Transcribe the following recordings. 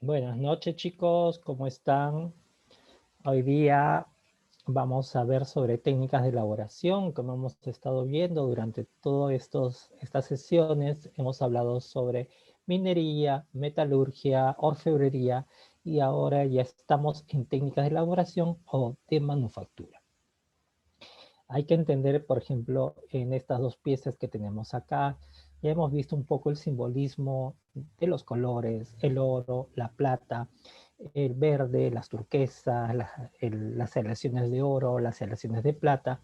Buenas noches, chicos, ¿cómo están? Hoy día vamos a ver sobre técnicas de elaboración. Como hemos estado viendo durante todas estas sesiones, hemos hablado sobre minería, metalurgia, orfebrería y ahora ya estamos en técnicas de elaboración o de manufactura. Hay que entender, por ejemplo, en estas dos piezas que tenemos acá, ya hemos visto un poco el simbolismo de los colores, el oro, la plata, el verde, las turquesas, las aleaciones de oro, las aleaciones de plata,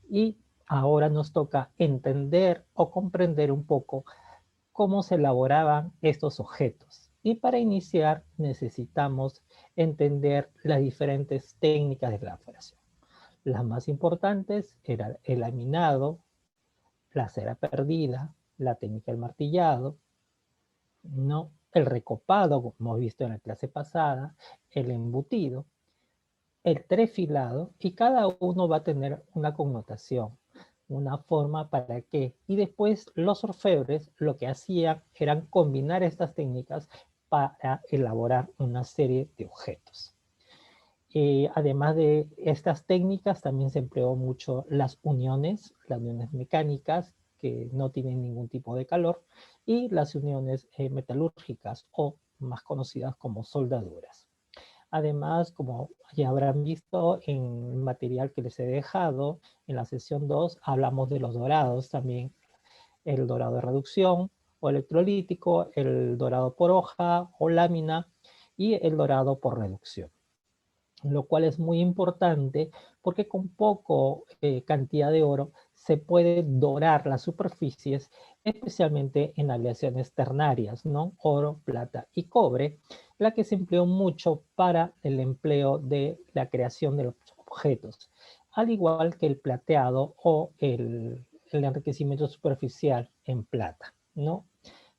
y ahora nos toca entender o comprender un poco cómo se elaboraban estos objetos. Y para iniciar necesitamos entender las diferentes técnicas de elaboración. Las más importantes eran el laminado, la cera perdida, la técnica del martillado, ¿no? El recopado, como hemos visto en la clase pasada, el embutido, el trefilado, y cada uno va a tener una connotación, una forma para qué. Y después los orfebres lo que hacían eran combinar estas técnicas para elaborar una serie de objetos. Además de estas técnicas, también se empleó mucho las uniones mecánicas que no tienen ningún tipo de calor, y las uniones metalúrgicas o más conocidas como soldaduras. Además, como ya habrán visto en el material que les he dejado, en la sesión 2 hablamos de los dorados también, el dorado de reducción o electrolítico, el dorado por hoja o lámina y el dorado por reducción, lo cual es muy importante porque con poco cantidad de oro se puede dorar las superficies, especialmente en aleaciones ternarias, ¿no? Oro, plata y cobre, la que se empleó mucho para el empleo de la creación de los objetos, al igual que el plateado o el enriquecimiento superficial en plata, ¿no?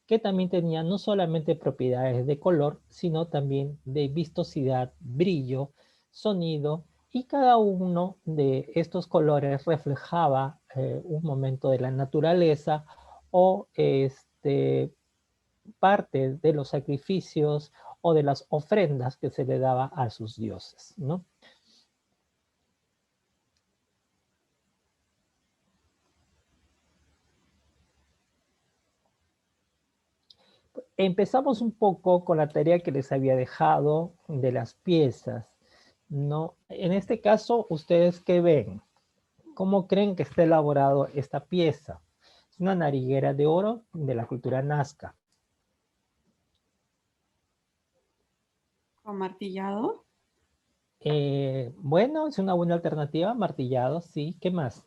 Que también tenía no solamente propiedades de color, sino también de vistosidad, brillo, sonido, y cada uno de estos colores reflejaba un momento de la naturaleza o parte de los sacrificios o de las ofrendas que se le daba a sus dioses, ¿no? Empezamos un poco con la tarea que les había dejado de las piezas, ¿no? En este caso, ¿ustedes qué ven? ¿Cómo creen que está elaborado esta pieza? Es una nariguera de oro de la cultura nazca. ¿Con martillado? Bueno, es una buena alternativa, martillado, sí. ¿Qué más?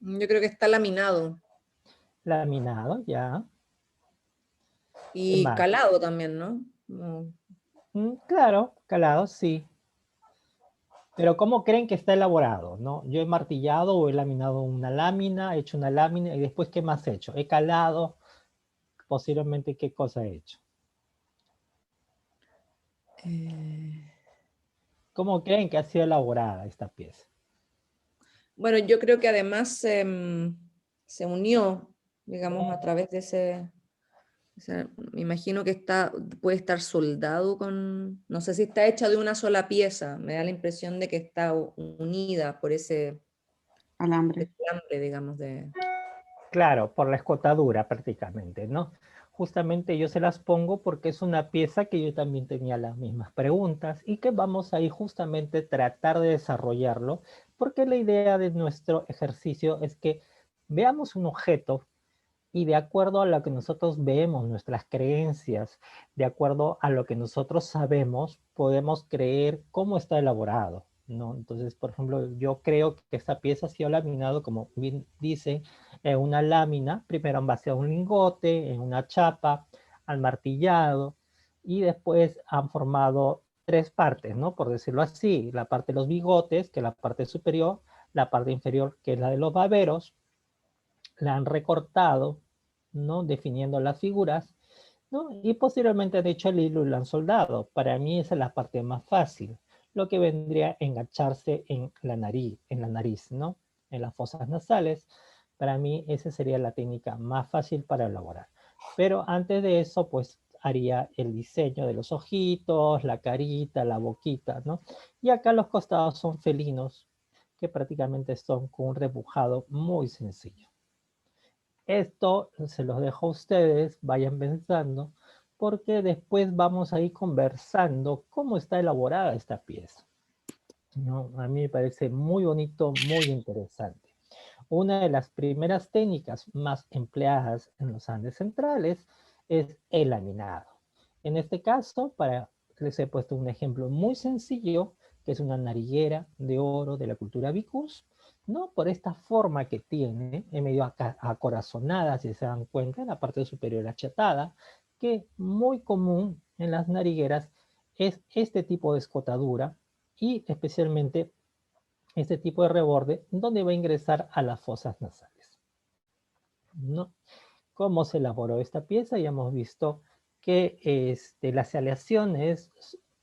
Yo creo que está laminado. Laminado, ya. ¿Qué Y más? calado también, ¿no? No. Claro, calado, sí. Pero ¿cómo creen que está elaborado? ¿No? Yo he martillado o he laminado una lámina, he hecho una lámina y después ¿qué más he hecho? He calado, posiblemente ¿qué cosa he hecho? ¿Cómo creen que ha sido elaborada esta pieza? Bueno, yo creo que además se unió, digamos, a través de ese, me imagino que puede estar soldado con, no sé si está hecha de una sola pieza, me da la impresión de que está unida por ese Alambre. alambre, digamos, de... Claro, por la escotadura prácticamente, ¿no? Justamente yo se las pongo porque es una pieza que yo también tenía las mismas preguntas y que vamos a ir justamente tratar de desarrollarlo, porque la idea de nuestro ejercicio es que veamos un objeto y de acuerdo a lo que nosotros vemos, nuestras creencias, de acuerdo a lo que nosotros sabemos, podemos creer cómo está elaborado, ¿no? Entonces, por ejemplo, yo creo que esta pieza ha sido laminado, como bien dice, en una lámina, primero en base a un lingote, en una chapa, al martillado, y después han formado tres partes, ¿no? Por decirlo así, la parte de los bigotes, que es la parte superior, la parte inferior, que es la de los baberos, la han recortado, ¿no? Definiendo las figuras, ¿no? Y posteriormente han hecho el hilo y lo han soldado. Para mí esa es la parte más fácil, lo que vendría a engancharse en la nariz, ¿no? En las fosas nasales. Para mí esa sería la técnica más fácil para elaborar. Pero antes de eso, pues haría el diseño de los ojitos, la carita, la boquita, ¿no? Y acá los costados son felinos, que prácticamente son con un repujado muy sencillo. Esto se los dejo a ustedes, vayan pensando, porque después vamos a ir conversando cómo está elaborada esta pieza, ¿no? A mí me parece muy bonito, muy interesante. Una de las primeras técnicas más empleadas en los Andes centrales es el laminado. En este caso, les he puesto un ejemplo muy sencillo, que es una nariguera de oro de la cultura Vicus, ¿no? Por esta forma que tiene, en medio acorazonada, si se dan cuenta, en la parte superior achatada, que muy común en las narigueras es este tipo de escotadura y especialmente este tipo de reborde donde va a ingresar a las fosas nasales, ¿no? ¿Cómo se elaboró esta pieza? Ya hemos visto que las aleaciones,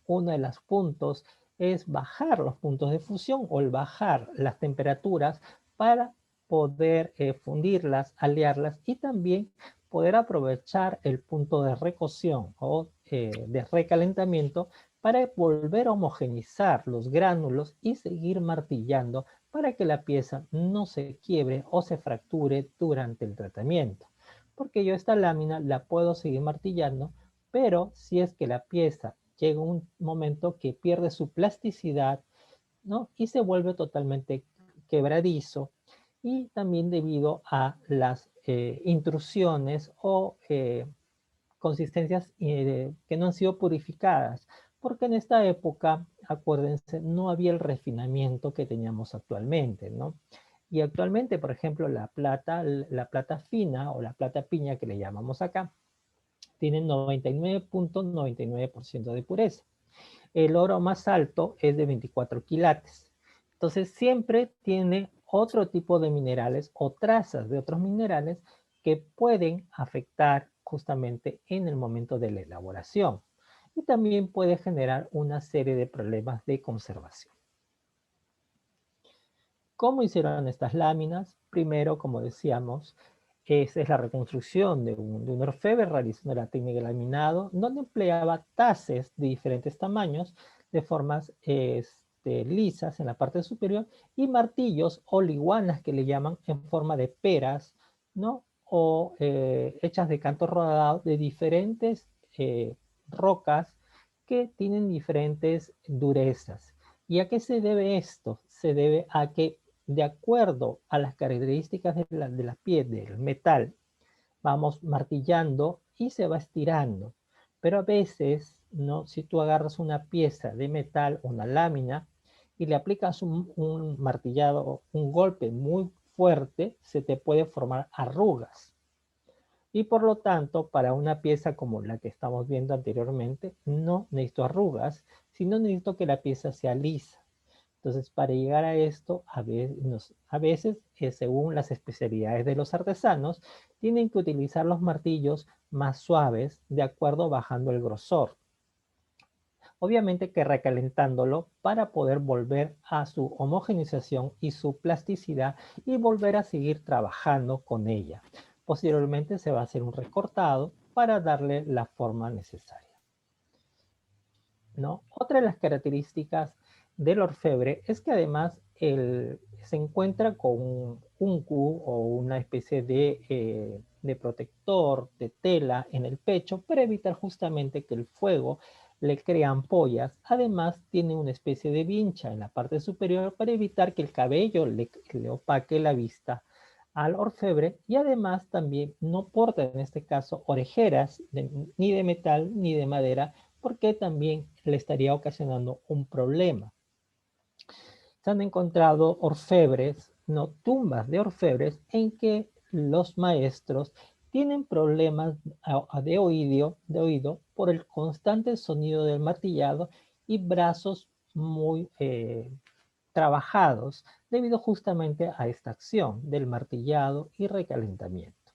uno de los puntos es bajar los puntos de fusión o el bajar las temperaturas para poder fundirlas, alearlas y también poder aprovechar el punto de recocción o de recalentamiento para volver a homogenizar los gránulos y seguir martillando para que la pieza no se quiebre o se fracture durante el tratamiento. Porque yo esta lámina la puedo seguir martillando, pero si es que la pieza llega un momento que pierde su plasticidad, ¿no? Y se vuelve totalmente quebradizo, y también debido a las intrusiones o consistencias que no han sido purificadas, porque en esta época, acuérdense, no había el refinamiento que teníamos actualmente, ¿no? Y actualmente, por ejemplo, la plata fina o la plata piña que le llamamos acá, tiene 99.99% de pureza. El oro más alto es de 24 quilates. Entonces siempre tiene otro tipo de minerales o trazas de otros minerales que pueden afectar justamente en el momento de la elaboración. Y también puede generar una serie de problemas de conservación. ¿Cómo hicieron estas láminas? Primero, como decíamos, esa es la reconstrucción de un orfebre realizando la técnica de laminado, donde empleaba taces de diferentes tamaños de formas lisas en la parte superior y martillos o liguanas que le llaman en forma de peras, ¿no? O hechas de canto rodado de diferentes rocas que tienen diferentes durezas. ¿Y a qué se debe esto? Se debe a que de acuerdo a las características de la piel, del metal, vamos martillando y se va estirando. Pero a veces, ¿no? Si tú agarras una pieza de metal, una lámina, y le aplicas un martillado, un golpe muy fuerte, se te puede formar arrugas. Y por lo tanto, para una pieza como la que estamos viendo anteriormente, no necesito arrugas, sino necesito que la pieza sea lisa. Entonces, para llegar a esto, a veces según las especialidades de los artesanos, tienen que utilizar los martillos más suaves, de acuerdo bajando el grosor. Obviamente que recalentándolo para poder volver a su homogenización y su plasticidad y volver a seguir trabajando con ella. Posteriormente se va a hacer un recortado para darle la forma necesaria, ¿no? Otra de las características del orfebre es que además se encuentra con un Q o una especie de protector de tela en el pecho para evitar justamente que el fuego le cree ampollas. Además tiene una especie de vincha en la parte superior para evitar que el cabello le opaque la vista al orfebre, y además también no porta en este caso orejeras ni de metal ni de madera, porque también le estaría ocasionando un problema. Se han encontrado orfebres, no tumbas de orfebres, en que los maestros tienen problemas de oído por el constante sonido del martillado y brazos muy trabajados debido justamente a esta acción del martillado y recalentamiento.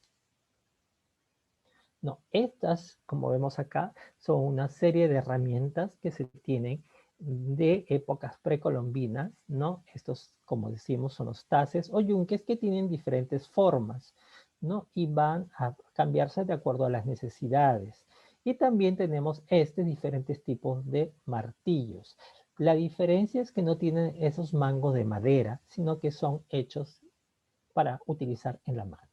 No, estas, como vemos acá, son una serie de herramientas que se tienen de épocas precolombinas, ¿no? Estos, como decimos, son los taces o yunques que tienen diferentes formas, ¿no? Y van a cambiarse de acuerdo a las necesidades. Y también tenemos diferentes tipos de martillos. La diferencia es que no tienen esos mangos de madera, sino que son hechos para utilizar en la mano.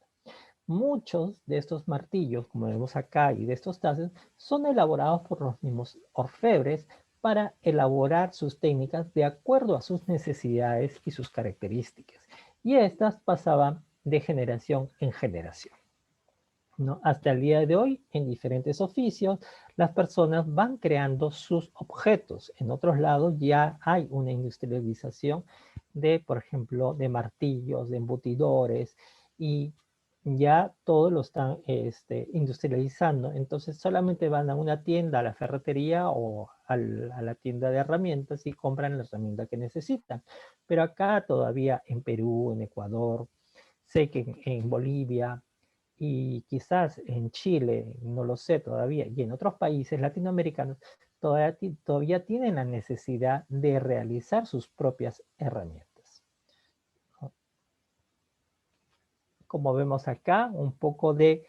Muchos de estos martillos, como vemos acá, y de estos tazos, son elaborados por los mismos orfebres para elaborar sus técnicas de acuerdo a sus necesidades y sus características. Y estas pasaban de generación en generación, ¿no? Hasta el día de hoy, en diferentes oficios, las personas van creando sus objetos. En otros lados ya hay una industrialización de, por ejemplo, de martillos, de embutidores, y ya todo lo están industrializando. Entonces solamente van a una tienda, a la ferretería o a la tienda de herramientas y compran la herramienta que necesitan. Pero acá todavía en Perú, en Ecuador, sé que en Bolivia, y quizás en Chile, no lo sé todavía, y en otros países latinoamericanos, todavía tienen la necesidad de realizar sus propias herramientas. Como vemos acá, un poco de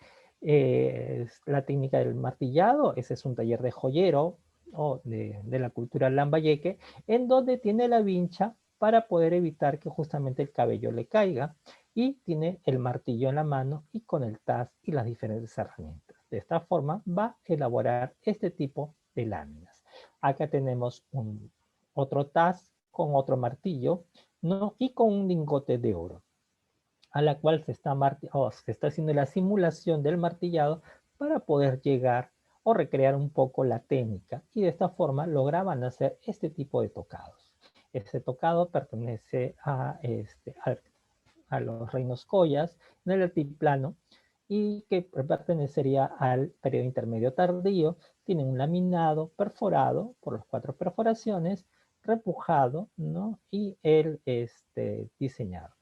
la técnica del martillado. Ese es un taller de joyero o de la cultura lambayeque, en donde tiene la vincha para poder evitar que justamente el cabello le caiga, y tiene el martillo en la mano y con el taz y las diferentes herramientas. De esta forma va a elaborar este tipo de láminas. Acá tenemos otro taz con otro martillo, ¿no? Y con un lingote de oro, a la cual se está haciendo la simulación del martillado para poder llegar o recrear un poco la técnica, y de esta forma lograban hacer este tipo de tocados. Este tocado pertenece a los reinos Collas en el altiplano, y que pertenecería al periodo intermedio tardío. Tiene un laminado perforado por las 4 perforaciones, repujado, ¿no? Y el diseñado,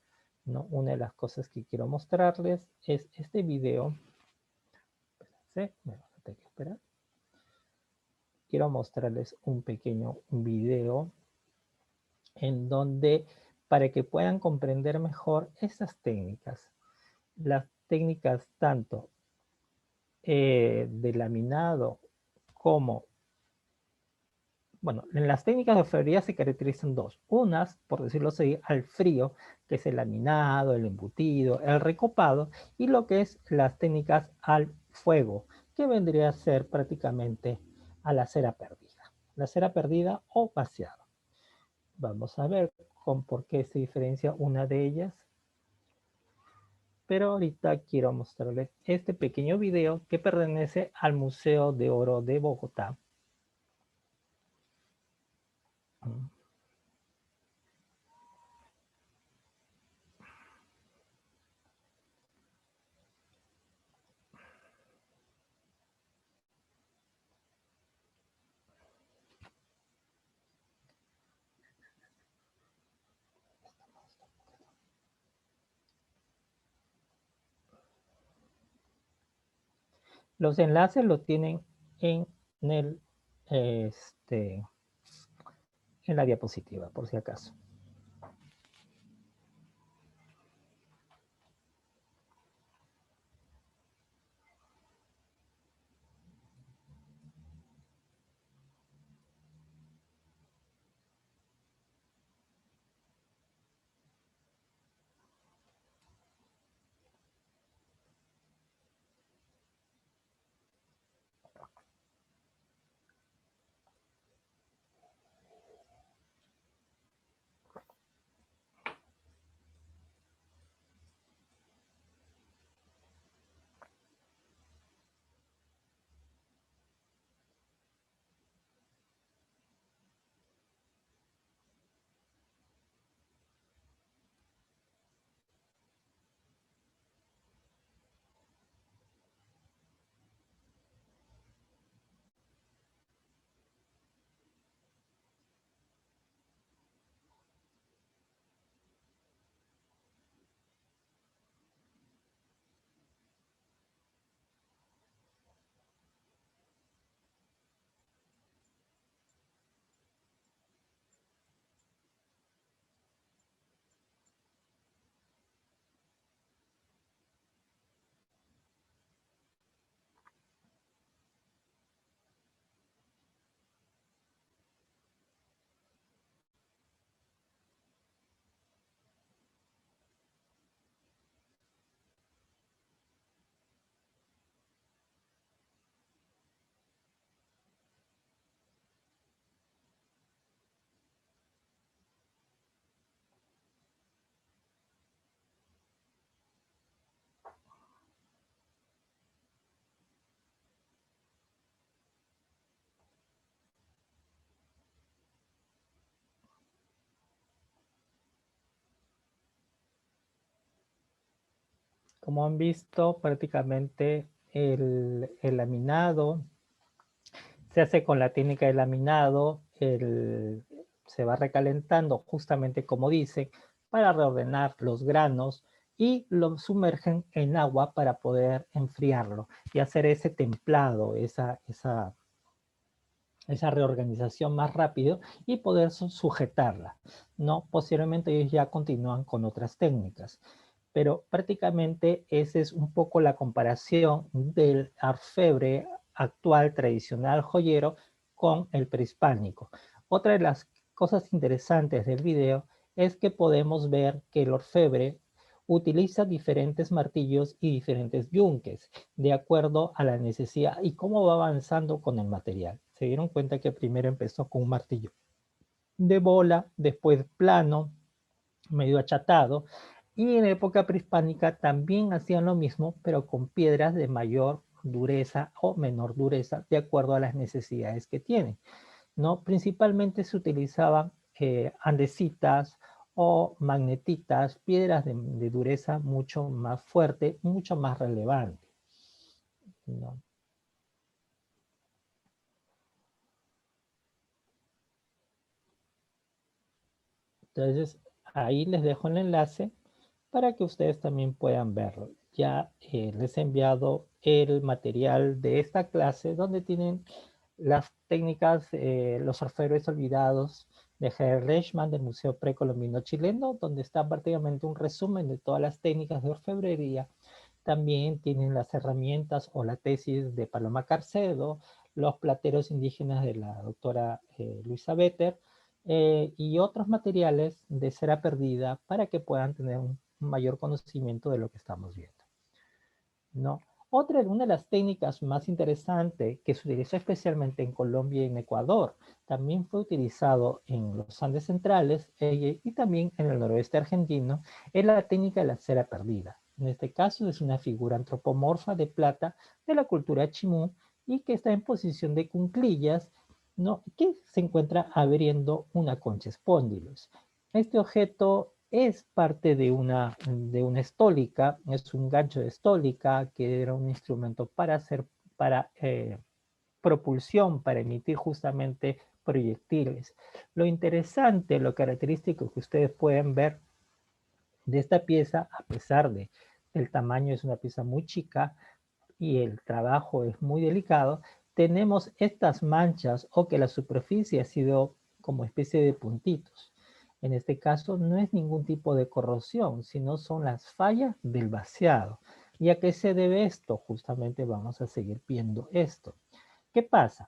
¿no? Una de las cosas que quiero mostrarles es este video. Espérense, me van a tener que esperar. Quiero mostrarles un pequeño video en donde, para que puedan comprender mejor estas técnicas, las técnicas tanto de laminado como, bueno, en las técnicas de orfebrería se caracterizan dos. Unas, por decirlo así, al frío, que es el laminado, el embutido, el recopado, y lo que es las técnicas al fuego, que vendría a ser prácticamente a la cera perdida. La cera perdida o vaciado. Vamos a ver por qué se diferencia una de ellas. Pero ahorita quiero mostrarles este pequeño video que pertenece al Museo de Oro de Bogotá. Los enlaces los tienen en el, en la diapositiva, por si acaso. Como han visto, prácticamente el laminado se hace con la técnica de laminado, se va recalentando justamente como dice, para reordenar los granos y lo sumergen en agua para poder enfriarlo y hacer ese templado, esa reorganización más rápido y poder sujetarla, ¿no? Posteriormente ellos ya continúan con otras técnicas, pero prácticamente esa es un poco la comparación del orfebre actual tradicional joyero con el prehispánico. Otra de las cosas interesantes del video es que podemos ver que el orfebre utiliza diferentes martillos y diferentes yunques de acuerdo a la necesidad y cómo va avanzando con el material. Se dieron cuenta que primero empezó con un martillo de bola, después plano, medio achatado, y en época prehispánica también hacían lo mismo, pero con piedras de mayor dureza o menor dureza, de acuerdo a las necesidades que tienen, ¿no? Principalmente se utilizaban andesitas o magnetitas, piedras de dureza mucho más fuerte, mucho más relevante, ¿no? Entonces, ahí les dejo el enlace para que ustedes también puedan verlo. Ya les he enviado el material de esta clase donde tienen las técnicas, los orfebres olvidados de Herr Leishman del Museo Precolombino Chileno, donde está prácticamente un resumen de todas las técnicas de orfebrería. También tienen las herramientas o la tesis de Paloma Carcedo, los plateros indígenas de la doctora Luisa Vetter, y otros materiales de cera perdida para que puedan tener un mayor conocimiento de lo que estamos viendo, ¿no? Una de las técnicas más interesantes que se utilizó especialmente en Colombia y en Ecuador, también fue utilizado en los Andes centrales y también en el noroeste argentino, es la técnica de la cera perdida. En este caso es una figura antropomorfa de plata de la cultura chimú y que está en posición de cunclillas, ¿no? Que se encuentra abriendo una concha espóndilos. Este objeto es parte de una estólica, es un gancho de estólica que era un instrumento para propulsión, para emitir justamente proyectiles. Lo interesante, lo característico que ustedes pueden ver de esta pieza, a pesar de el tamaño es una pieza muy chica y el trabajo es muy delicado, tenemos estas manchas o que la superficie ha sido como especie de puntitos. En este caso no es ningún tipo de corrosión, sino son las fallas del vaciado. ¿Y a qué se debe esto? Justamente vamos a seguir viendo esto. ¿Qué pasa?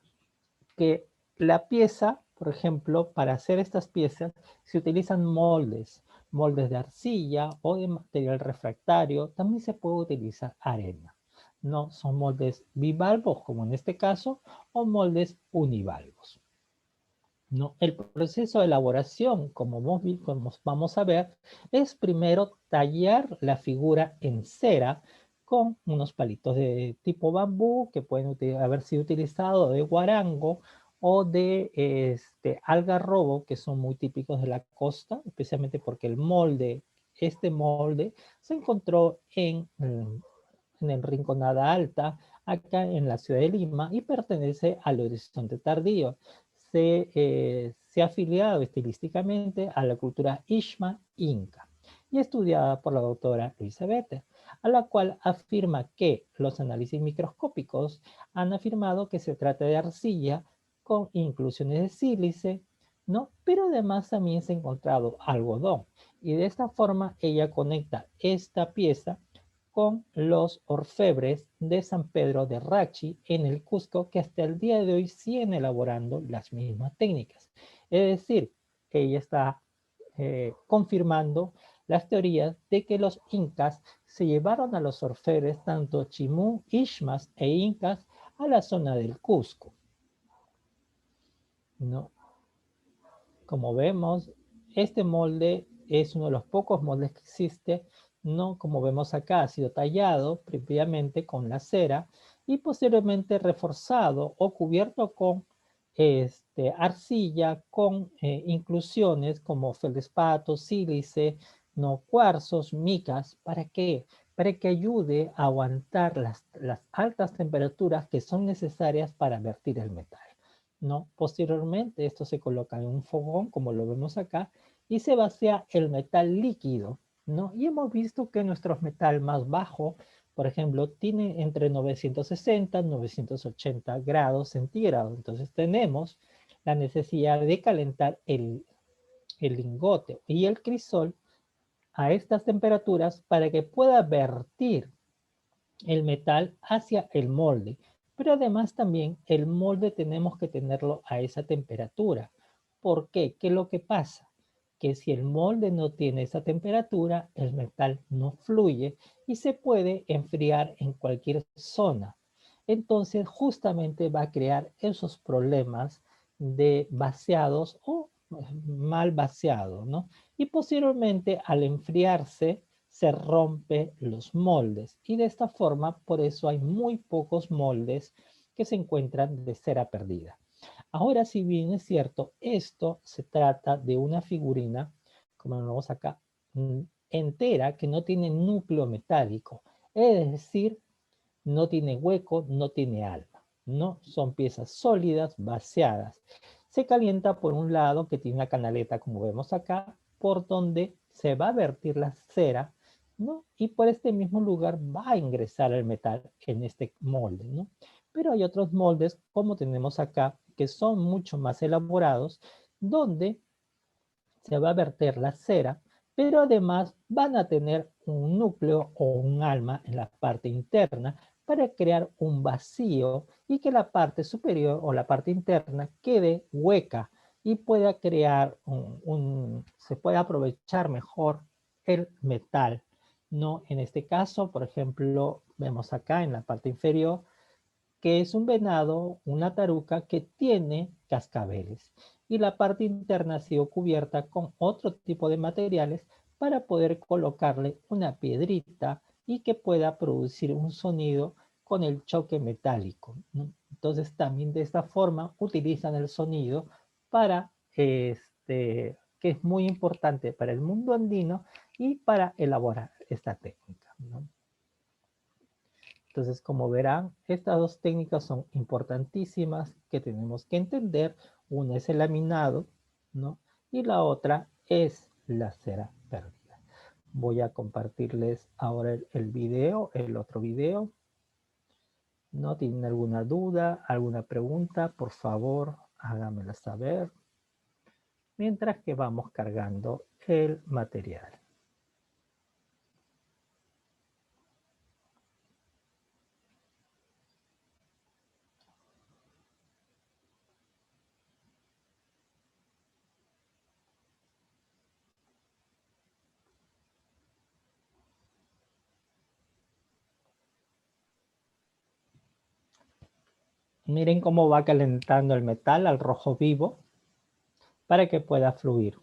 Que la pieza, por ejemplo, para hacer estas piezas se utilizan moldes, moldes de arcilla o de material refractario. También se puede utilizar arena. No son moldes bivalvos, como en este caso, o moldes univalvos. ¿No? El proceso de elaboración, como vamos a ver, es primero tallar la figura en cera con unos palitos de tipo bambú que pueden haber sido utilizados de guarango o de algarrobo, que son muy típicos de la costa, especialmente porque este molde se encontró en el Rinconada Alta, acá en la ciudad de Lima, y pertenece al Horizonte Tardío. Se ha afiliado estilísticamente a la cultura Ishma Inca y estudiada por la doctora Luisa Vetter, a la cual afirma que los análisis microscópicos han afirmado que se trata de arcilla con inclusiones de sílice, ¿no? Pero además también se ha encontrado algodón, y de esta forma ella conecta esta pieza con los orfebres de San Pedro de Rachi en el Cusco, que hasta el día de hoy siguen elaborando las mismas técnicas. Es decir, ella está confirmando las teorías de que los incas se llevaron a los orfebres, tanto chimú, ishmas e incas, a la zona del Cusco, ¿no? Como vemos, este molde es uno de los pocos moldes que existe, no como vemos acá, ha sido tallado previamente con la cera y posteriormente reforzado o cubierto con arcilla, con inclusiones como feldespato, sílice, no cuarzos, micas. ¿Para qué? para que ayude a aguantar las altas temperaturas que son necesarias para vertir el metal, ¿no? Posteriormente, esto se coloca en un fogón, como lo vemos acá, y se vacía el metal líquido, ¿no? Y hemos visto que nuestro metal más bajo, por ejemplo, tiene entre 960 y 980 grados centígrados. Entonces tenemos la necesidad de calentar el lingote y el crisol a estas temperaturas para que pueda vertir el metal hacia el molde. Pero además también el molde tenemos que tenerlo a esa temperatura. ¿Por qué? ¿Qué es lo que pasa? Que si el molde no tiene esa temperatura, el metal no fluye y se puede enfriar en cualquier zona. Entonces justamente va a crear esos problemas de vaciados o mal vaciados, ¿no? Y posteriormente al enfriarse se rompe los moldes y de esta forma por eso hay muy pocos moldes que se encuentran de cera perdida. Ahora, si bien es cierto, esto se trata de una figurina, como lo vemos acá, entera, que no tiene núcleo metálico, es decir, no tiene hueco, no tiene alma, ¿no? Son piezas sólidas, vaciadas. Se calienta por un lado que tiene una canaleta, como vemos acá, por donde se va a vertir la cera, ¿no? Y por este mismo lugar va a ingresar el metal en este molde, ¿no? Pero hay otros moldes, como tenemos acá, que son mucho más elaborados, donde se va a verter la cera, pero además van a tener un núcleo o un alma en la parte interna para crear un vacío y que la parte superior o la parte interna quede hueca y pueda crear se puede aprovechar mejor el metal, ¿no? En este caso, por ejemplo, vemos acá en la parte inferior que es un venado, una taruca que tiene cascabeles. Y la parte interna ha sido cubierta con otro tipo de materiales para poder colocarle una piedrita y que pueda producir un sonido con el choque metálico, ¿no? Entonces también de esta forma utilizan el sonido para que es muy importante para el mundo andino y para elaborar esta técnica, ¿no? Entonces, como verán, estas dos técnicas son importantísimas que tenemos que entender. Una es el laminado, ¿no? Y la otra es la cera perdida. Voy a compartirles ahora el video, el otro video. ¿No tienen alguna duda, alguna pregunta? Por favor, háganmela saber. Mientras que vamos cargando el material. Miren cómo va calentando el metal al rojo vivo para que pueda fluir.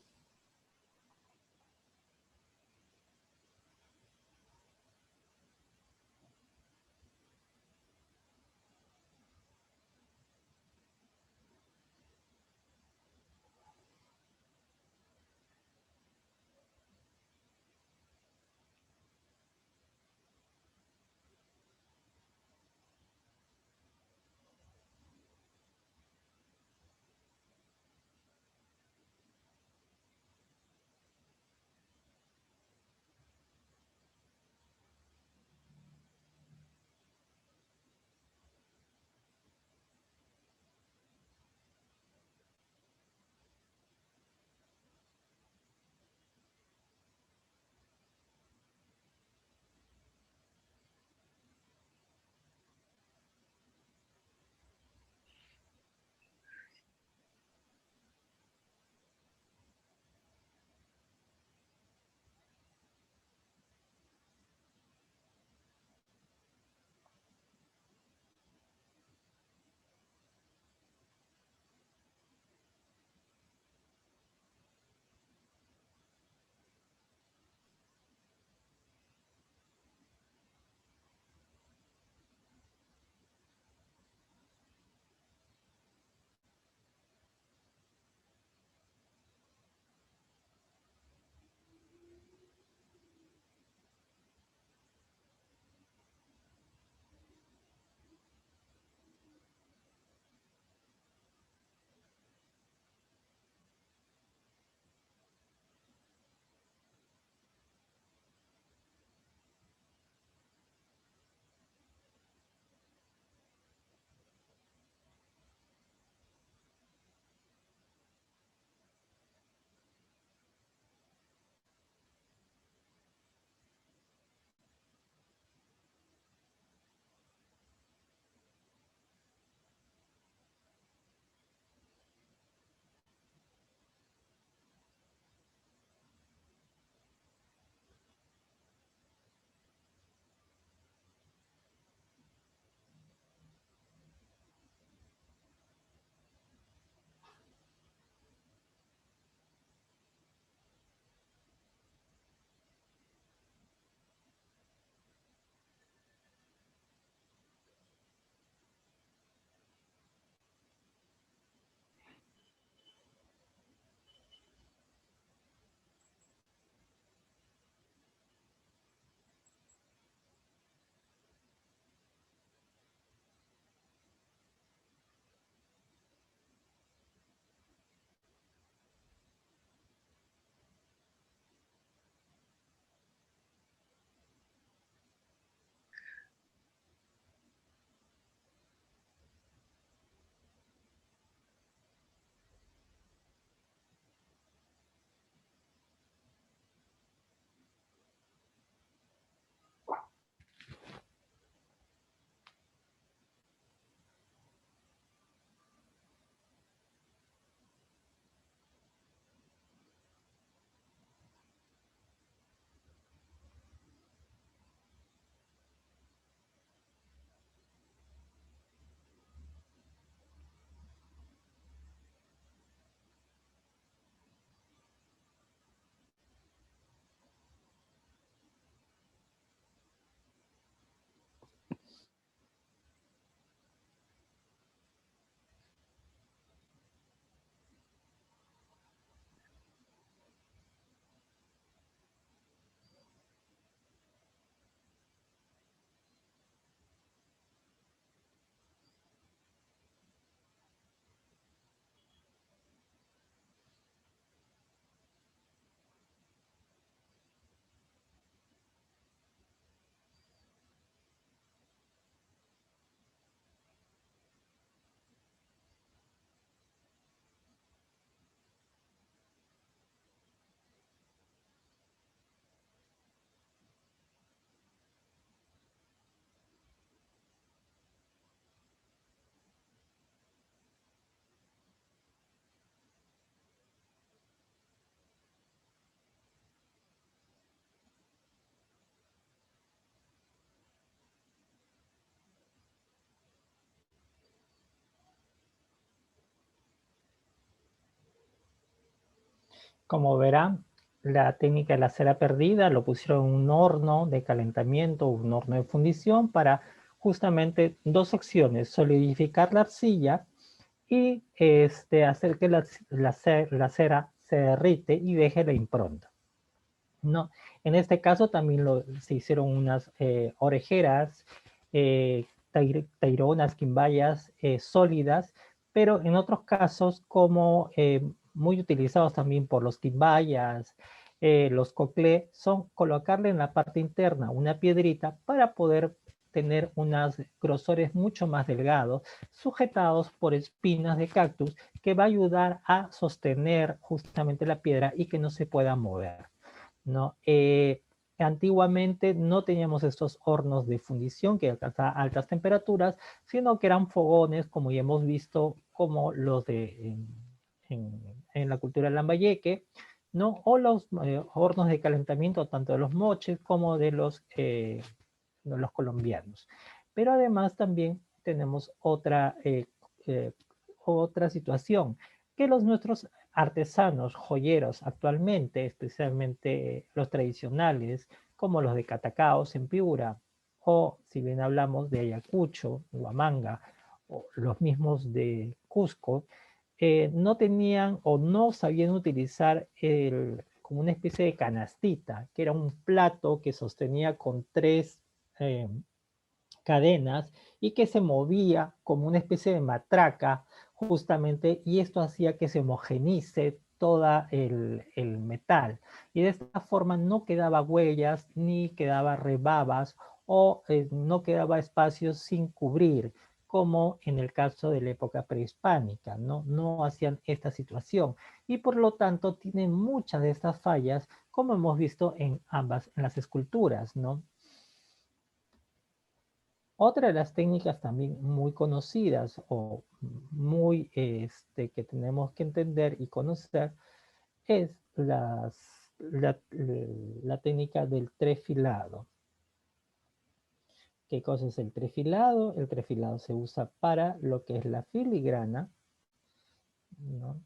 Como verán, la técnica de la cera perdida lo pusieron en un horno de calentamiento, un horno de fundición para justamente dos opciones, solidificar la arcilla y hacer que la cera se derrite y deje la impronta. No, en este caso también se hicieron unas orejeras, taironas, quimbayas sólidas, pero en otros casos como muy utilizados también por los quimbayas, los coclé, son colocarle en la parte interna una piedrita para poder tener unos grosores mucho más delgados, sujetados por espinas de cactus, que va a ayudar a sostener justamente la piedra y que no se pueda mover, ¿no? Antiguamente no teníamos estos hornos de fundición que alcanzaban altas temperaturas, sino que eran fogones, como ya hemos visto, como los en la cultura lambayeque, ¿no? O los hornos de calentamiento tanto de los moches como de los colombianos. Pero además también tenemos eh, otra situación, que nuestros artesanos, joyeros actualmente, especialmente los tradicionales, como los de Catacaos en Piura, o si bien hablamos de Ayacucho, Huamanga, o los mismos de Cusco, no tenían o no sabían utilizar como una especie de canastita, que era un plato que sostenía con tres eh, cadenas y que se movía como una especie de matraca justamente, y esto hacía que se homogenice todo el metal, y de esta forma no quedaba huellas ni quedaba rebabas o no quedaba espacios sin cubrir, como en el caso de la época prehispánica, no hacían esta situación, y por lo tanto tienen muchas de estas fallas, como hemos visto en las esculturas, ¿no? Otra de las técnicas también muy conocidas o muy que tenemos que entender y conocer es la técnica del trefilado. ¿Qué cosa es el trefilado? El trefilado se usa para lo que es la filigrana, ¿no?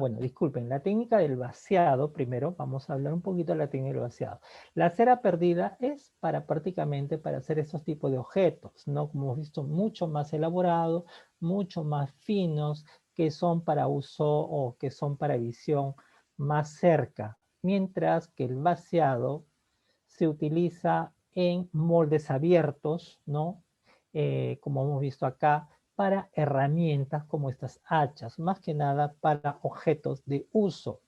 Bueno, disculpen, la técnica del vaciado, primero vamos a hablar un poquito de la técnica del vaciado. La cera perdida es prácticamente para hacer estos tipos de objetos, ¿no? Como hemos visto, mucho más elaborado, mucho más finos, que son para uso o que son para visión más cerca, mientras que el vaciado se utiliza en moldes abiertos, ¿no? Como hemos visto acá, para herramientas como estas hachas, más que nada para objetos de uso,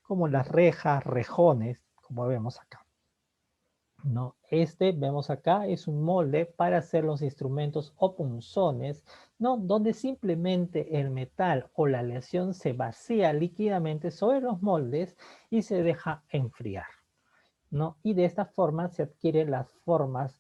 como las rejas, rejones, como vemos acá, ¿no? Vemos acá, es un molde para hacer los instrumentos o punzones, ¿no? Donde simplemente el metal o la aleación se vacía líquidamente sobre los moldes y se deja enfriar, ¿no? Y de esta forma se adquieren las formas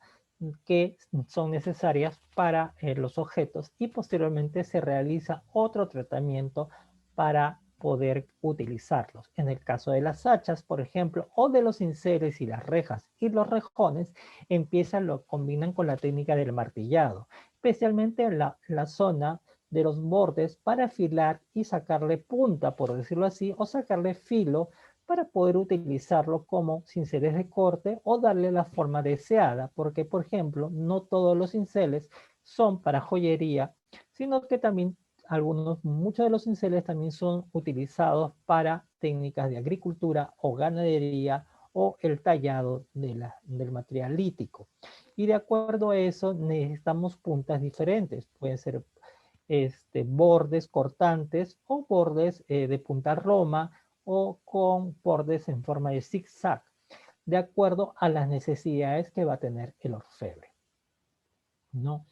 que son necesarias para los objetos, y posteriormente se realiza otro tratamiento para poder utilizarlos. En el caso de las hachas, por ejemplo, o de los cinceles y las rejas y los rejones, lo combinan con la técnica del martillado, especialmente en la zona de los bordes para afilar y sacarle punta, por decirlo así, o sacarle filo para poder utilizarlo como cinceles de corte o darle la forma deseada, porque por ejemplo, no todos los cinceles son para joyería, sino que también muchos de los cinceles también son utilizados para técnicas de agricultura o ganadería o el tallado del material lítico. Y de acuerdo a eso necesitamos puntas diferentes, pueden ser bordes cortantes o bordes de punta roma o con bordes en forma de zigzag, de acuerdo a las necesidades que va a tener el orfebre, ¿no?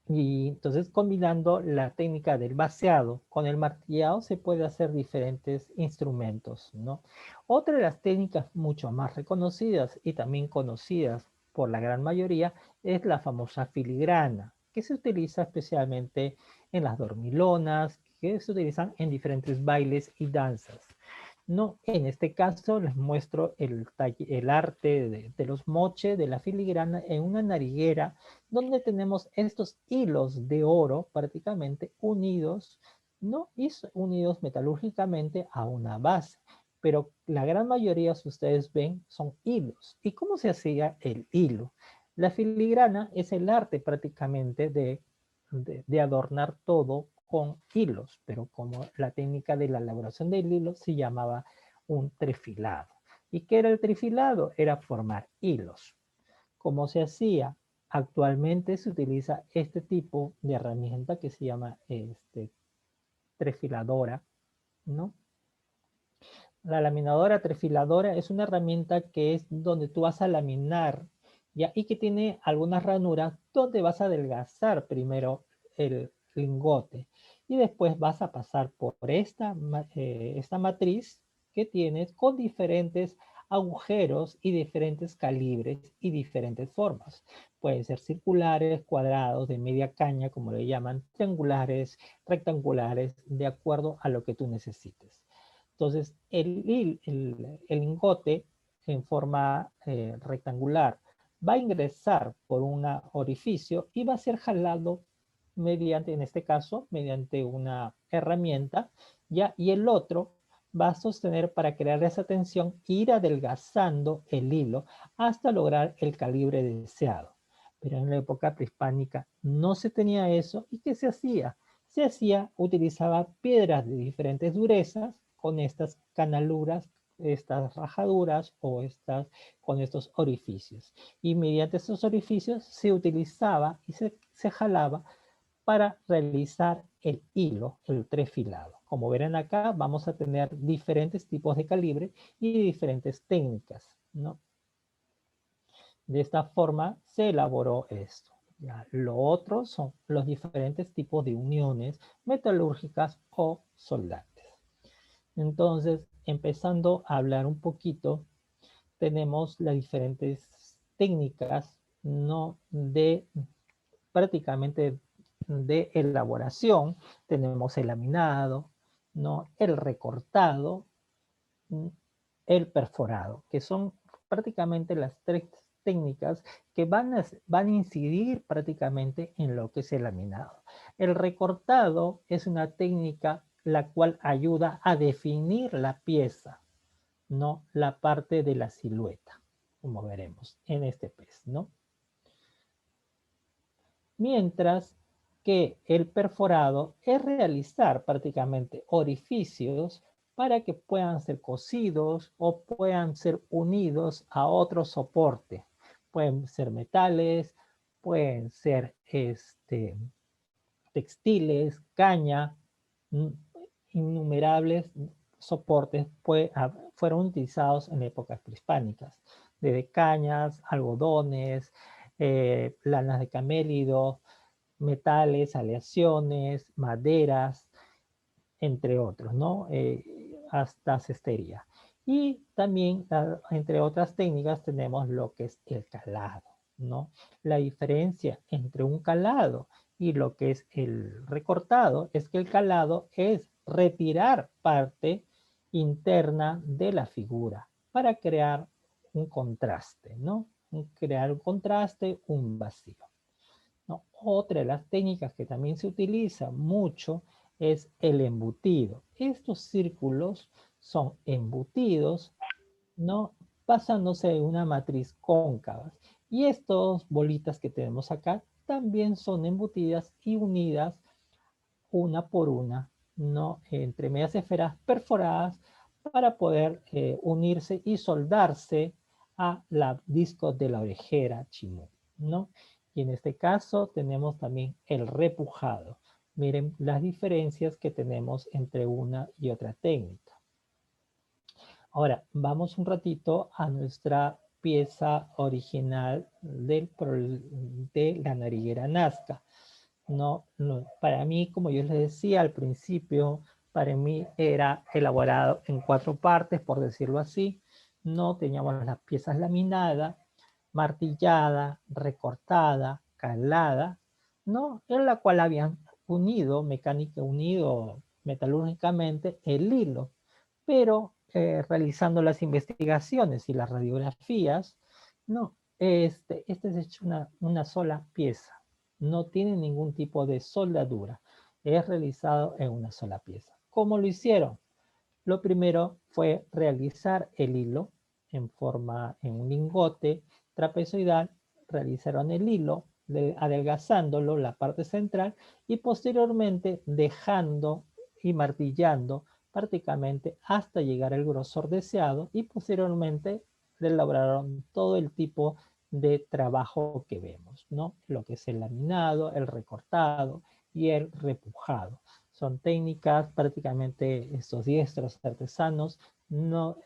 Y entonces combinando la técnica del vaciado con el martillado se puede hacer diferentes instrumentos, ¿no? Otra de las técnicas mucho más reconocidas y también conocidas por la gran mayoría es la famosa filigrana, que se utiliza especialmente en las dormilonas, que se utilizan en diferentes bailes y danzas. No, en este caso les muestro el arte de los moches, de la filigrana, en una nariguera donde tenemos estos hilos de oro prácticamente unidos, ¿no? Y unidos metalúrgicamente a una base. Pero la gran mayoría, si ustedes ven, son hilos. ¿Y cómo se hacía el hilo? La filigrana es el arte prácticamente de adornar todo con hilos, pero como la técnica de la elaboración del hilo se llamaba un trifilado. ¿Y qué era el trifilado? Era formar hilos. ¿Cómo se hacía? Actualmente se utiliza este tipo de herramienta que se llama trefiladora, ¿no? La laminadora trefiladora es una herramienta que es donde tú vas a laminar, ¿ya? Y que tiene algunas ranuras donde vas a adelgazar primero el lingote y después vas a pasar por esta matriz que tienes con diferentes agujeros y diferentes calibres y diferentes formas. Pueden ser circulares, cuadrados, de media caña, como le llaman, triangulares, rectangulares, de acuerdo a lo que tú necesites. Entonces, el lingote en forma rectangular va a ingresar por un orificio y va a ser jalado mediante, en este caso, mediante una herramienta, ¿ya? Y el otro va a sostener para crear esa tensión e ir adelgazando el hilo hasta lograr el calibre deseado. Pero en la época prehispánica no se tenía eso. ¿Y qué se hacía? Se hacía, utilizaba piedras de diferentes durezas con estas canaluras, estas rajaduras o con estos orificios. Y mediante estos orificios se utilizaba y se jalaba para realizar el hilo, el trefilado. Como verán acá, vamos a tener diferentes tipos de calibre y diferentes técnicas, ¿no? De esta forma se elaboró esto. Ya, lo otro son los diferentes tipos de uniones metalúrgicas o soldantes. Entonces, empezando a hablar un poquito, tenemos las diferentes técnicas, ¿no? De prácticamente de elaboración. Tenemos el laminado, ¿no? El recortado, el perforado, que son prácticamente las tres técnicas que van a incidir prácticamente en lo que es el laminado. El recortado es una técnica la cual ayuda a definir la pieza, no la parte de la silueta, como veremos en este pez, ¿no? Mientras que el perforado es realizar prácticamente orificios para que puedan ser cosidos o puedan ser unidos a otro soporte. Pueden ser metales, pueden ser textiles, caña, innumerables soportes fueron utilizados en épocas prehispánicas, desde cañas, algodones, lanas de camélido, metales, aleaciones, maderas, entre otros, ¿no? Hasta cestería. Y también, entre otras técnicas, tenemos lo que es el calado, ¿no? La diferencia entre un calado y lo que es el recortado es que el calado es retirar parte interna de la figura para crear un contraste, ¿no? Crear un contraste, un vacío, ¿no? Otra de las técnicas que también se utiliza mucho es el embutido. Estos círculos son embutidos, ¿no? Basándose en una matriz cóncava. Y estas bolitas que tenemos acá también son embutidas y unidas una por una, ¿no? Entre medias esferas perforadas para poder unirse y soldarse a la disco de la orejera chimú, ¿no? Y en este caso tenemos también el repujado. Miren las diferencias que tenemos entre una y otra técnica. Ahora, vamos un ratito a nuestra pieza original de la nariguera Nazca. No, para mí, como yo les decía al principio, para mí era elaborado en 4 partes, por decirlo así. No teníamos las piezas laminadas, martillada, recortada, calada, ¿no? En la cual habían unido, unido metalúrgicamente el hilo, pero realizando las investigaciones y las radiografías, no, este es hecho una sola pieza, no tiene ningún tipo de soldadura. es realizado en una sola pieza. ¿Cómo lo hicieron? Lo primero fue realizar el hilo en un lingote trapezoidal, realizaron el hilo adelgazándolo la parte central y posteriormente dejando y martillando prácticamente hasta llegar al grosor deseado y posteriormente elaboraron todo el tipo de trabajo que vemos, ¿no? Lo que es el laminado, el recortado y el repujado. Son técnicas prácticamente estos diestros artesanos no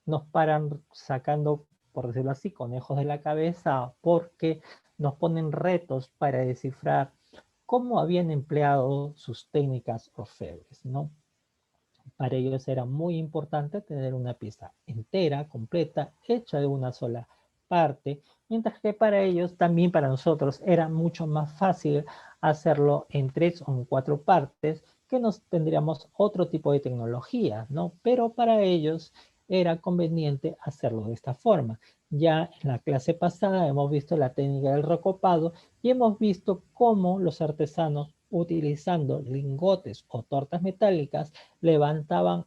nos paran sacando, por decirlo así, conejos de la cabeza porque nos ponen retos para descifrar cómo habían empleado sus técnicas orfebres, ¿no? Para ellos era muy importante tener una pieza entera, completa, hecha de una sola parte, mientras que para ellos, también para nosotros, era mucho más fácil hacerlo en 3 o en 4 partes, que nos tendríamos otro tipo de tecnología, ¿no? Pero para ellos era conveniente hacerlo de esta forma. Ya en la clase pasada hemos visto la técnica del recopado y hemos visto cómo los artesanos, utilizando lingotes o tortas metálicas, levantaban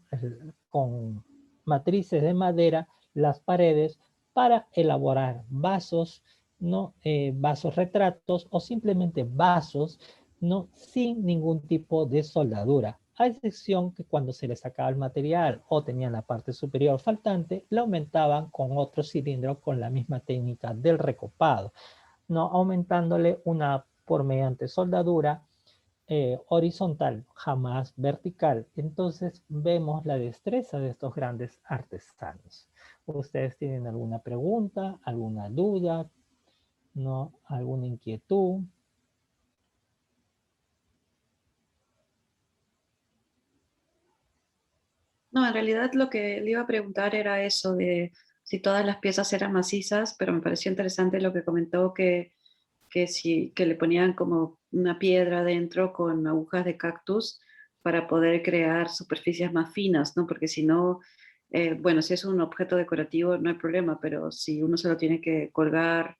con matrices de madera las paredes para elaborar vasos, ¿no? Vasos retratos o simplemente vasos, ¿no? Sin ningún tipo de soldadura, a excepción que cuando se les sacaba el material o tenían la parte superior faltante, la aumentaban con otro cilindro con la misma técnica del recopado, ¿no? Aumentándole una por mediante soldadura horizontal, jamás vertical. Entonces vemos la destreza de estos grandes artesanos. ¿Ustedes tienen alguna pregunta, alguna duda, no, alguna inquietud? No, en realidad lo que le iba a preguntar era eso de si todas las piezas eran macizas, pero me pareció interesante lo que comentó que le ponían como una piedra dentro con agujas de cactus para poder crear superficies más finas, ¿no? Porque si no, bueno, si es un objeto decorativo no hay problema, pero si uno se lo tiene que colgar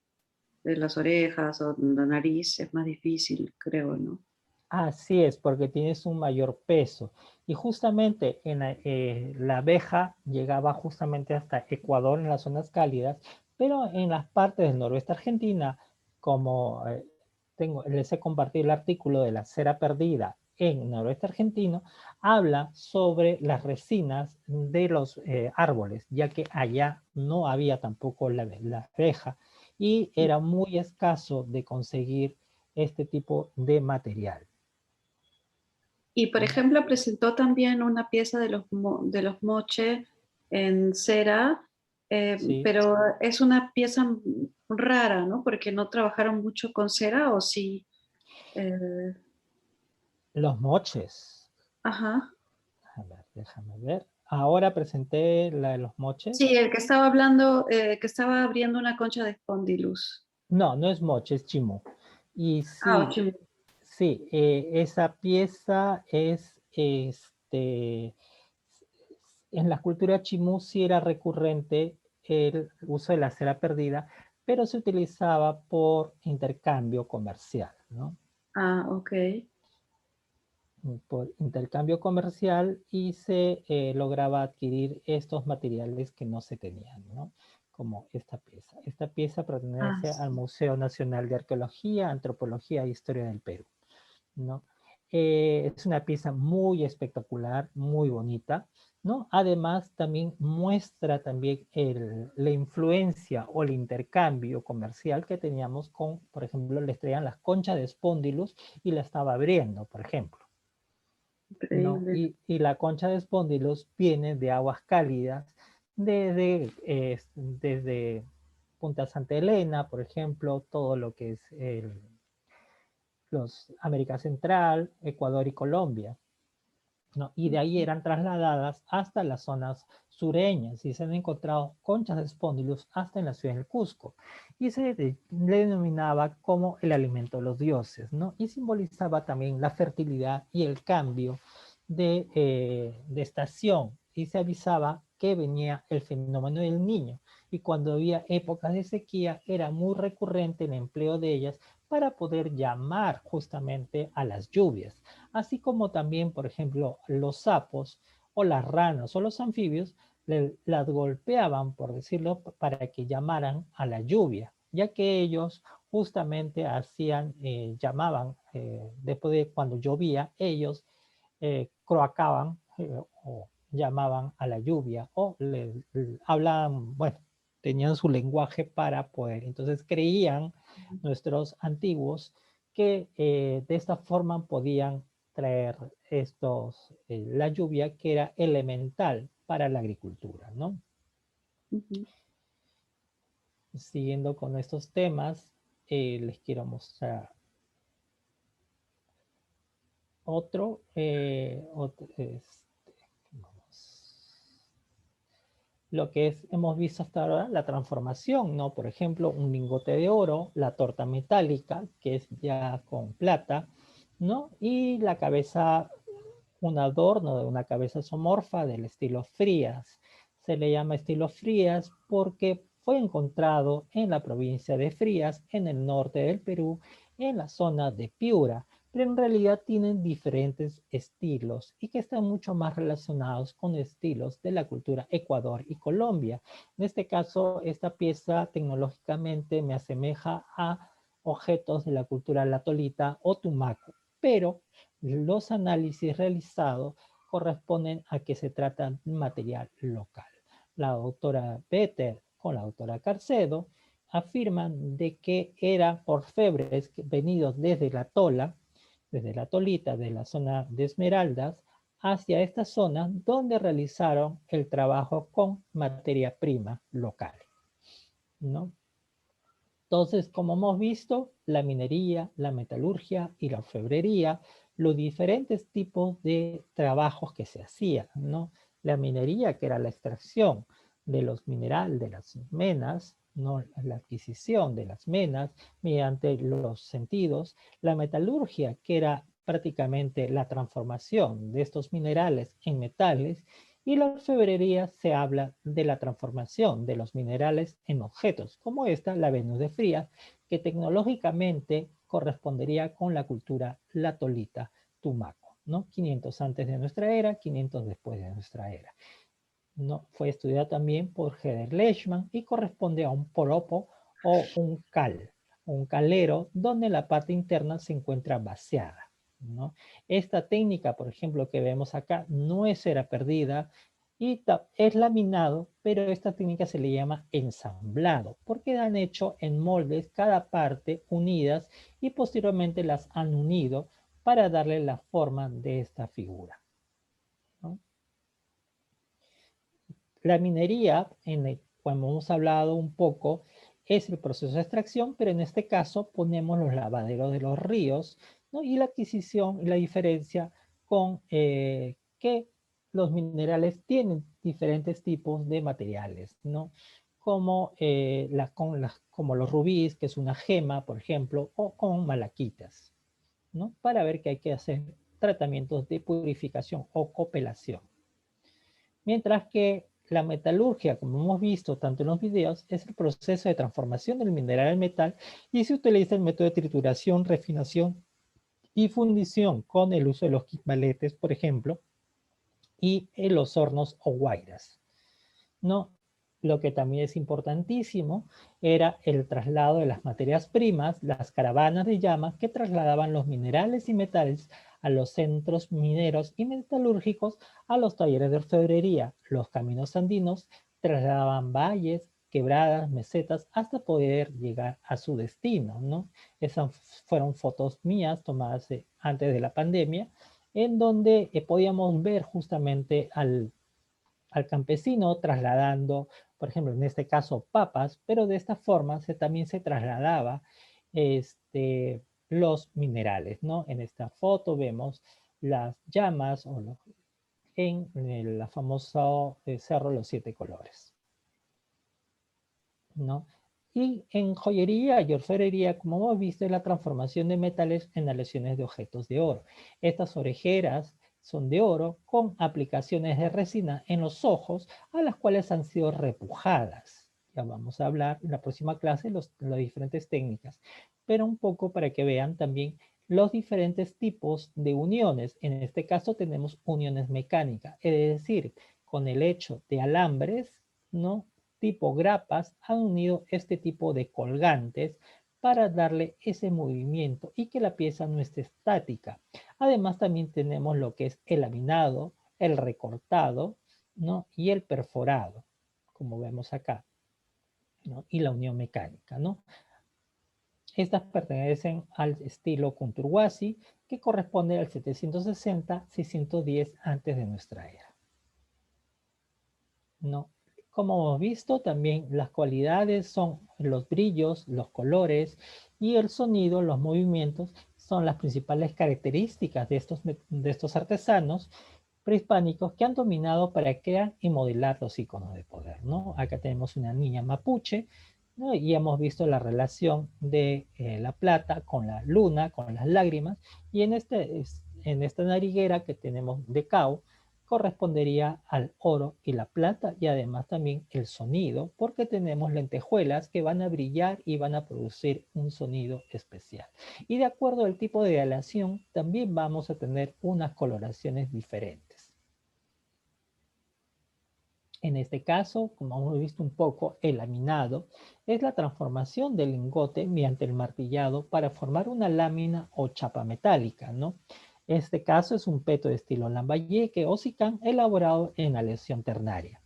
de las orejas o la nariz es más difícil, creo, ¿no? Así es, porque tienes un mayor peso. Y justamente la abeja llegaba justamente hasta Ecuador en las zonas cálidas, pero en las partes del noroeste argentina, como les he compartido el artículo de la cera perdida en noroeste argentino, habla sobre las resinas de los árboles, ya que allá no había tampoco la abeja y era muy escaso de conseguir este tipo de material. Y por ejemplo, presentó también una pieza de de los moche en cera, Sí, pero es una pieza rara, ¿no? Porque no trabajaron mucho con cera, ¿o sí? Eh, los moches. ajá. A ver, déjame ver. Ahora presenté la de los moches. Sí, el que estaba hablando, que estaba abriendo una concha de espondilus. No, no es moche, es chimú. Y Ah, sí, ocho. sí, esa pieza en la cultura chimú sí era recurrente el uso de la cera perdida, pero se utilizaba por intercambio comercial, ¿no? Ah, ok. Por intercambio comercial y se lograba adquirir estos materiales que no se tenían, ¿no? Como esta pieza. Esta pieza Ah, pertenece al sí. Museo Nacional de Arqueología, Antropología e Historia del Perú, ¿no? Es una pieza muy espectacular, muy bonita, ¿no? Además, también muestra también la influencia o el intercambio comercial que teníamos con, por ejemplo, les traían las conchas de espóndilus y la estaba abriendo, por ejemplo. ¿No? Increíble. Y la concha de espóndilos viene de aguas cálidas desde Punta Santa Elena, por ejemplo, todo lo que es los América Central, Ecuador y Colombia, ¿no? Y de ahí eran trasladadas hasta las zonas sureñas y se han encontrado conchas de espóndilos hasta en la ciudad del Cusco. Y le denominaba como el alimento de los dioses, ¿no? Y simbolizaba también la fertilidad y el cambio de estación. Y se avisaba que venía el fenómeno del niño. Y cuando había épocas de sequía, era muy recurrente el empleo de ellas para poder llamar justamente a las lluvias. Así como también, por ejemplo, los sapos o las ranas o los anfibios las golpeaban, por decirlo, para que llamaran a la lluvia, ya que ellos justamente hacían, llamaban, después de cuando llovía, ellos croacaban o llamaban a la lluvia o hablaban, bueno, tenían su lenguaje para poder. Entonces creían nuestros antiguos que de esta forma podían traer la lluvia que era elemental para la agricultura, ¿no? Ujú. Siguiendo con estos temas, les quiero mostrar otro, lo que hemos visto hasta ahora, la transformación, ¿no? Por ejemplo, un lingote de oro, la torta metálica, que es ya con plata, ¿no? Y la cabeza, un adorno de una cabeza zoomorfa del estilo Frías. Se le llama estilo Frías porque fue encontrado en la provincia de Frías, en el norte del Perú, en la zona de Piura, pero en realidad tienen diferentes estilos y que están mucho más relacionados con estilos de la cultura Ecuador y Colombia. En este caso, esta pieza tecnológicamente me asemeja a objetos de la cultura latolita o tumaco, pero los análisis realizados corresponden a que se trata de material local. La doctora Peter con la doctora Carcedo afirman de que eran orfebres venidos desde la Tola, desde la Tolita, de la zona de Esmeraldas, hacia esta zona donde realizaron el trabajo con materia prima local, ¿no? Entonces, como hemos visto, la minería, la metalurgia y la orfebrería, los diferentes tipos de trabajos que se hacían, ¿no? La minería, que era la extracción de los minerales, de las menas, ¿no? La adquisición de las menas mediante los sentidos. La metalurgia, que era prácticamente la transformación de estos minerales en metales. Y la orfebrería se habla de la transformación de los minerales en objetos, como esta, la Venus de Frías, que tecnológicamente correspondería con la cultura latolita tumaco, ¿no? 500 antes de nuestra era, 500 después de nuestra era. ¿No? Fue estudiada también por Heder Leishman y corresponde a un poropo o un calero donde la parte interna se encuentra vaciada, ¿no? Esta técnica, por ejemplo, que vemos acá, no es cera perdida y es laminado, pero esta técnica se le llama ensamblado, porque han hecho en moldes cada parte unidas y posteriormente las han unido para darle la forma de esta figura, ¿no? La minería, como hemos hablado un poco, es el proceso de extracción, pero en este caso ponemos los lavaderos de los ríos, ¿no? Y la adquisición y la diferencia con que los minerales tienen diferentes tipos de materiales, ¿no? Como, como los rubíes, que es una gema, por ejemplo, o con malaquitas, ¿no? Para ver que hay que hacer tratamientos de purificación o copelación. Mientras que la metalurgia, como hemos visto tanto en los videos, es el proceso de transformación del mineral en metal y se utiliza el método de trituración, refinación y fundición con el uso de los quimaletes, por ejemplo, y en los hornos o guairas, ¿no? Lo que también es importantísimo era el traslado de las materias primas, las caravanas de llamas que trasladaban los minerales y metales a los centros mineros y metalúrgicos, a los talleres de orfebrería. Los caminos andinos trasladaban valles, quebradas, mesetas, hasta poder llegar a su destino, ¿no? Esas fueron fotos mías tomadas antes de la pandemia, en donde podíamos ver justamente al campesino trasladando, por ejemplo, en este caso papas, pero de esta forma también se trasladaba los minerales, ¿no? En esta foto vemos las llamas en el famoso Cerro Los Siete Colores, ¿no? Y en joyería y orfebrería, como hemos visto, es la transformación de metales en aleaciones de objetos de oro. Estas orejeras son de oro con aplicaciones de resina en los ojos, a las cuales han sido repujadas. Ya vamos a hablar en la próxima clase de las diferentes técnicas. pero un poco para que vean también los diferentes tipos de uniones. En este caso tenemos uniones mecánicas, es decir, con el hecho de alambres, ¿no? Tipo grapas, han unido este tipo de colgantes para darle ese movimiento y que la pieza no esté estática. Además también tenemos lo que es el laminado, el recortado, ¿no? Y el perforado, como vemos acá, ¿no? Y la unión mecánica, ¿no? Estas pertenecen al estilo Kunturwasi, que corresponde al 760-610 antes de nuestra era, ¿no? Como hemos visto, también las cualidades son los brillos, los colores y el sonido, los movimientos, son las principales características de estos artesanos prehispánicos que han dominado para crear y modelar los iconos de poder, ¿no? Acá tenemos una niña mapuche, ¿no? Y hemos visto la relación de la plata con la luna, con las lágrimas, y en esta nariguera que tenemos de Cao, correspondería al oro y la plata, y además también el sonido, porque tenemos lentejuelas que van a brillar y van a producir un sonido especial. Y de acuerdo al tipo de aleación, también vamos a tener unas coloraciones diferentes. En este caso, como hemos visto un poco, el laminado es la transformación del lingote mediante el martillado para formar una lámina o chapa metálica, ¿no? Este caso es un peto de estilo lambayeque o sicán elaborado en aleación ternaria.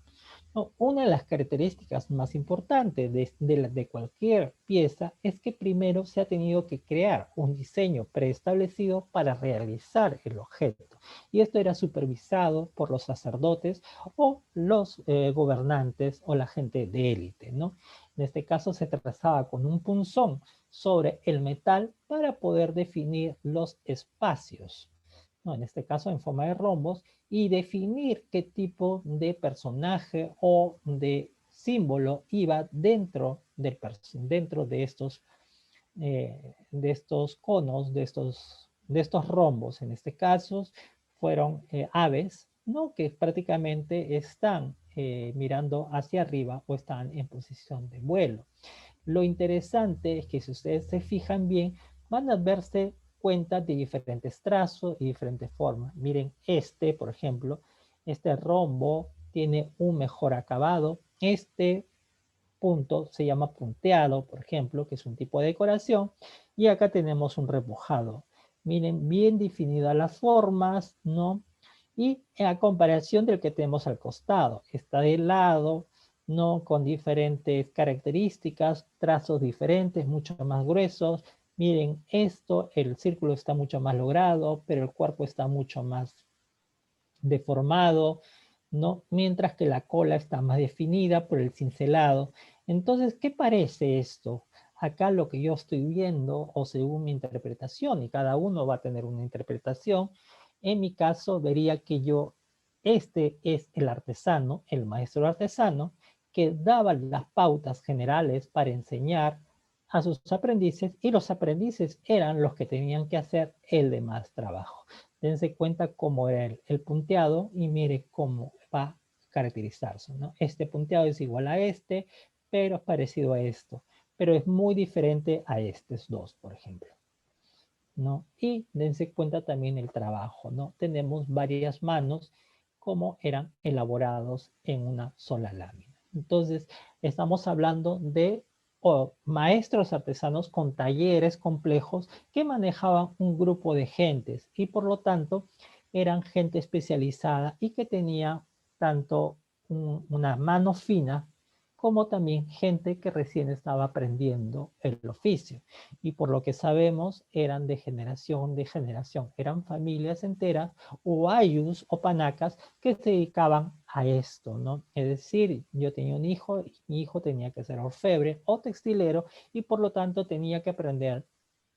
No, una de las características más importantes de cualquier pieza es que primero se ha tenido que crear un diseño preestablecido para realizar el objeto. Y esto era supervisado por los sacerdotes o los gobernantes o la gente de élite, ¿no? En este caso se trazaba con un punzón sobre el metal para poder definir los espacios, ¿no? En este caso en forma de rombos, y definir qué tipo de personaje o de símbolo iba dentro de estos conos, de estos rombos. En este caso fueron aves, ¿no? Que prácticamente están mirando hacia arriba o están en posición de vuelo. Lo interesante es que si ustedes se fijan bien, van a verse cuenta de diferentes trazos y diferentes formas. Miren, por ejemplo, este rombo tiene un mejor acabado. Este punto se llama punteado, por ejemplo, que es un tipo de decoración. Y acá tenemos un repujado. Miren, bien definidas las formas, ¿no? Y a comparación del que tenemos al costado, está de lado, ¿no? Con diferentes características, trazos diferentes, mucho más gruesos. Miren esto, el círculo está mucho más logrado, pero el cuerpo está mucho más deformado, ¿no? Mientras que la cola está más definida por el cincelado. Entonces, ¿qué parece esto? Acá lo que yo estoy viendo, o según mi interpretación, y cada uno va a tener una interpretación, en mi caso vería que este es el artesano, el maestro artesano, que daba las pautas generales para enseñar a sus aprendices, y los aprendices eran los que tenían que hacer el demás trabajo. Dense cuenta cómo era el punteado y mire cómo va a caracterizarse, ¿no? Este punteado es igual a este, pero es parecido a esto, pero es muy diferente a estos dos, por ejemplo, ¿no? Y dense cuenta también el trabajo, ¿no? Tenemos varias manos como eran elaborados en una sola lámina. Entonces, estamos hablando de maestros artesanos con talleres complejos que manejaban un grupo de gentes y por lo tanto eran gente especializada y que tenía tanto una mano fina como también gente que recién estaba aprendiendo el oficio. Y por lo que sabemos, eran de generación de generación. Eran familias enteras o ayus o panacas que se dedicaban a esto, ¿no? Es decir, yo tenía un hijo, y mi hijo tenía que ser orfebre o textilero y por lo tanto tenía que aprender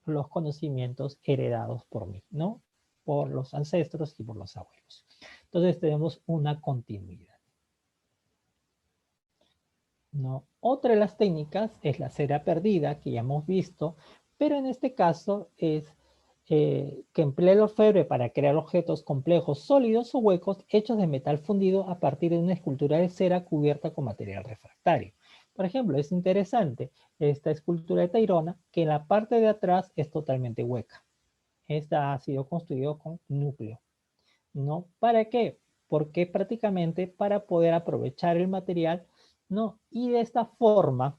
los conocimientos heredados por mí, ¿no? Por los ancestros y por los abuelos. Entonces tenemos una continuidad, ¿no? Otra de las técnicas es la cera perdida, que ya hemos visto, pero en este caso es que emplea el orfebre para crear objetos complejos, sólidos o huecos hechos de metal fundido a partir de una escultura de cera cubierta con material refractario. Por ejemplo, es interesante esta escultura de Tayrona, que en la parte de atrás es totalmente hueca. Esta ha sido construido con núcleo, ¿no? ¿Para qué? Porque prácticamente para poder aprovechar el material, ¿no? Y de esta forma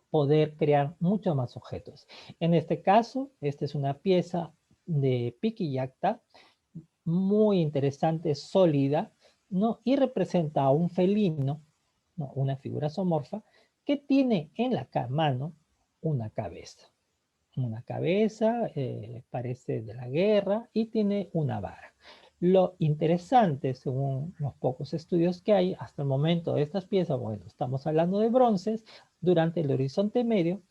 poder crear muchos más objetos. En este caso, esta es una pieza de Piquillacta, muy interesante, sólida, ¿no? Y representa a un felino, ¿no? Una figura zoomorfa, que tiene en la mano una cabeza. Una cabeza, parece de la guerra, y tiene una vara. Lo interesante, según los pocos estudios que hay hasta el momento de estas piezas, bueno, estamos hablando de bronces durante el Horizonte Medio,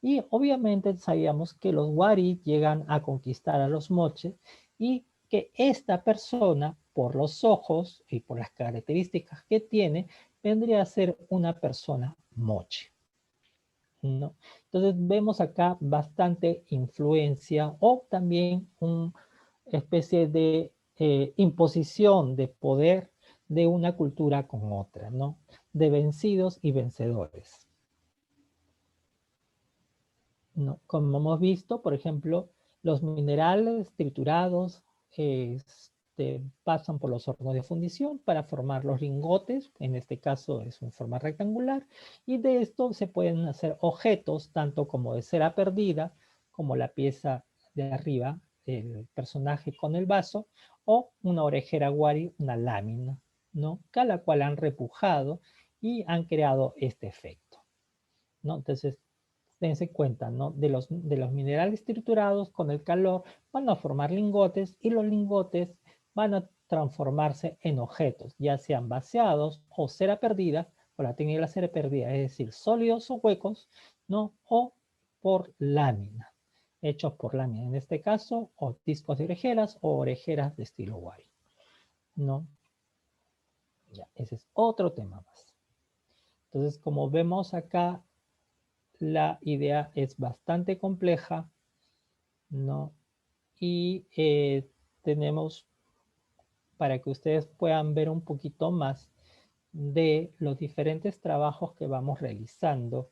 y obviamente sabíamos que los wari llegan a conquistar a los moches, y que esta persona, por los ojos y por las características que tiene, vendría a ser una persona moche, ¿no? Entonces vemos acá bastante influencia o también una especie de imposición de poder de una cultura con otra, ¿no? De vencidos y vencedores, ¿no? Como hemos visto, por ejemplo, los minerales triturados pasan por los hornos de fundición para formar los lingotes, en este caso es en forma rectangular, y de esto se pueden hacer objetos, tanto como de cera perdida, como la pieza de arriba, el personaje con el vaso, o una orejera wari, una lámina, ¿no? A la cual han repujado y han creado este efecto, ¿no? Entonces, dense cuenta, ¿no? De los minerales triturados con el calor van a formar lingotes, y los lingotes van a transformarse en objetos, ya sean vaciados o cera perdida, por la técnica de la cera perdida, es decir, sólidos o huecos, ¿no? O por lámina, hechos por lámina, en este caso, o discos de orejeras o orejeras de estilo wari, ¿no? Ya, ese es otro tema más. Entonces, como vemos acá, la idea es bastante compleja, ¿no? Y tenemos, para que ustedes puedan ver un poquito más de los diferentes trabajos que vamos realizando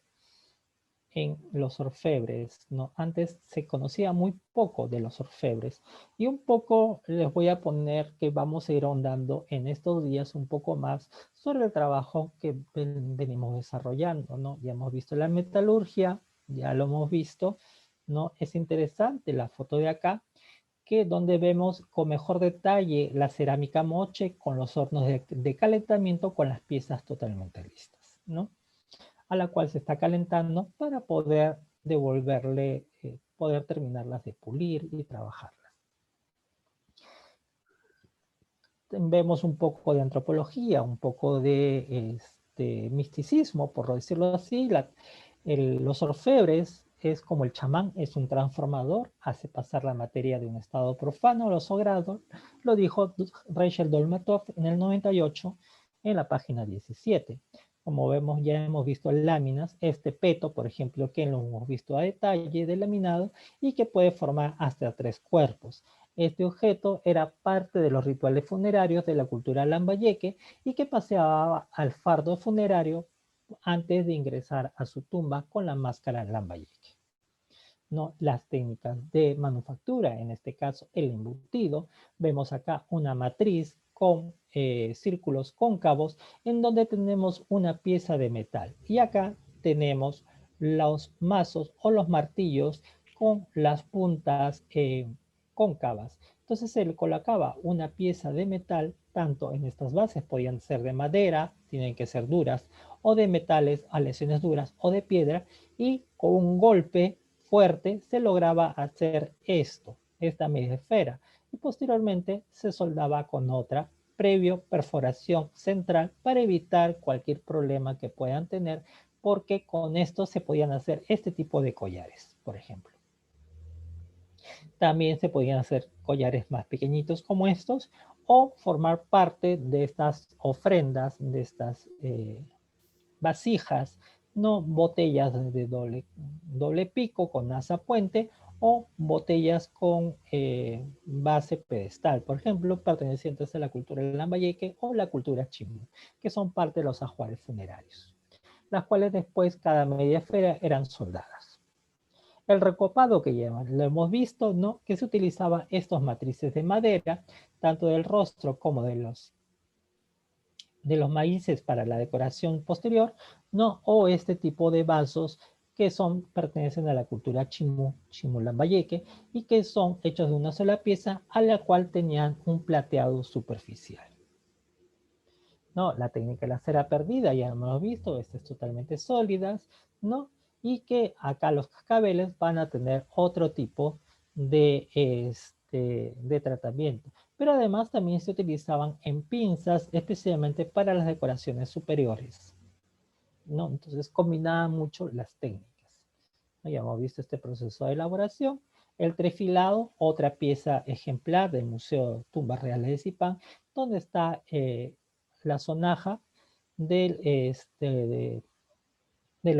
en los orfebres, ¿no? Antes se conocía muy poco de los orfebres, y un poco les voy a poner que vamos a ir ahondando en estos días un poco más sobre el trabajo que venimos desarrollando, ¿no? Ya hemos visto la metalurgia, ya lo hemos visto, ¿no? Es interesante la foto de acá, que donde vemos con mejor detalle la cerámica moche con los hornos de calentamiento con las piezas totalmente listas, ¿no? A la cual se está calentando para poder devolverle, poder terminarlas de pulir y trabajarlas. Vemos un poco de antropología, un poco de misticismo, por decirlo así. Los orfebres es como el chamán, es un transformador, hace pasar la materia de un estado profano a lo sagrado. Lo dijo Rachel Dolmatov en el 98 en la página 17. Como vemos, ya hemos visto láminas, este peto, por ejemplo, que lo hemos visto a detalle de laminado y que puede formar hasta 3 cuerpos. Este objeto era parte de los rituales funerarios de la cultura lambayeque y que paseaba al fardo funerario antes de ingresar a su tumba con la máscara lambayeque, ¿no? Las técnicas de manufactura, en este caso el embutido, vemos acá una matriz con círculos cóncavos en donde tenemos una pieza de metal, y acá tenemos los mazos o los martillos con las puntas cóncavas. Entonces se le colocaba una pieza de metal, tanto en estas bases podían ser de madera, tienen que ser duras, o de metales a lesiones duras, o de piedra, y con un golpe fuerte se lograba hacer esta media esfera, y posteriormente se soldaba con otra previo perforación central para evitar cualquier problema que puedan tener, porque con esto se podían hacer este tipo de collares, por ejemplo. También se podían hacer collares más pequeñitos como estos, o formar parte de estas ofrendas, de estas vasijas, no botellas de doble pico con asa puente, o botellas con base pedestal, por ejemplo, pertenecientes a la cultura del Lambayeque o la cultura chimú, que son parte de los ajuares funerarios. las cuales después cada media esfera eran soldadas. El recopado que llevan, lo hemos visto, ¿no? Que se utilizaba estos matrices de madera, tanto del rostro como de los maíces para la decoración posterior, ¿no? O este tipo de vasos que pertenecen a la cultura Chimu-Lambayeque y que son hechos de una sola pieza a la cual tenían un plateado superficial. ¿No? La técnica de la cera perdida, ya hemos visto, estas totalmente sólidas, ¿no? Y que acá los cascabeles van a tener otro tipo de tratamiento. Pero además también se utilizaban en pinzas, especialmente para las decoraciones superiores, ¿no? Entonces combinaban mucho las técnicas, ¿no? Ya hemos visto este proceso de elaboración. El trefilado, otra pieza ejemplar del Museo Tumbas Reales de Zipán, donde está la sonaja del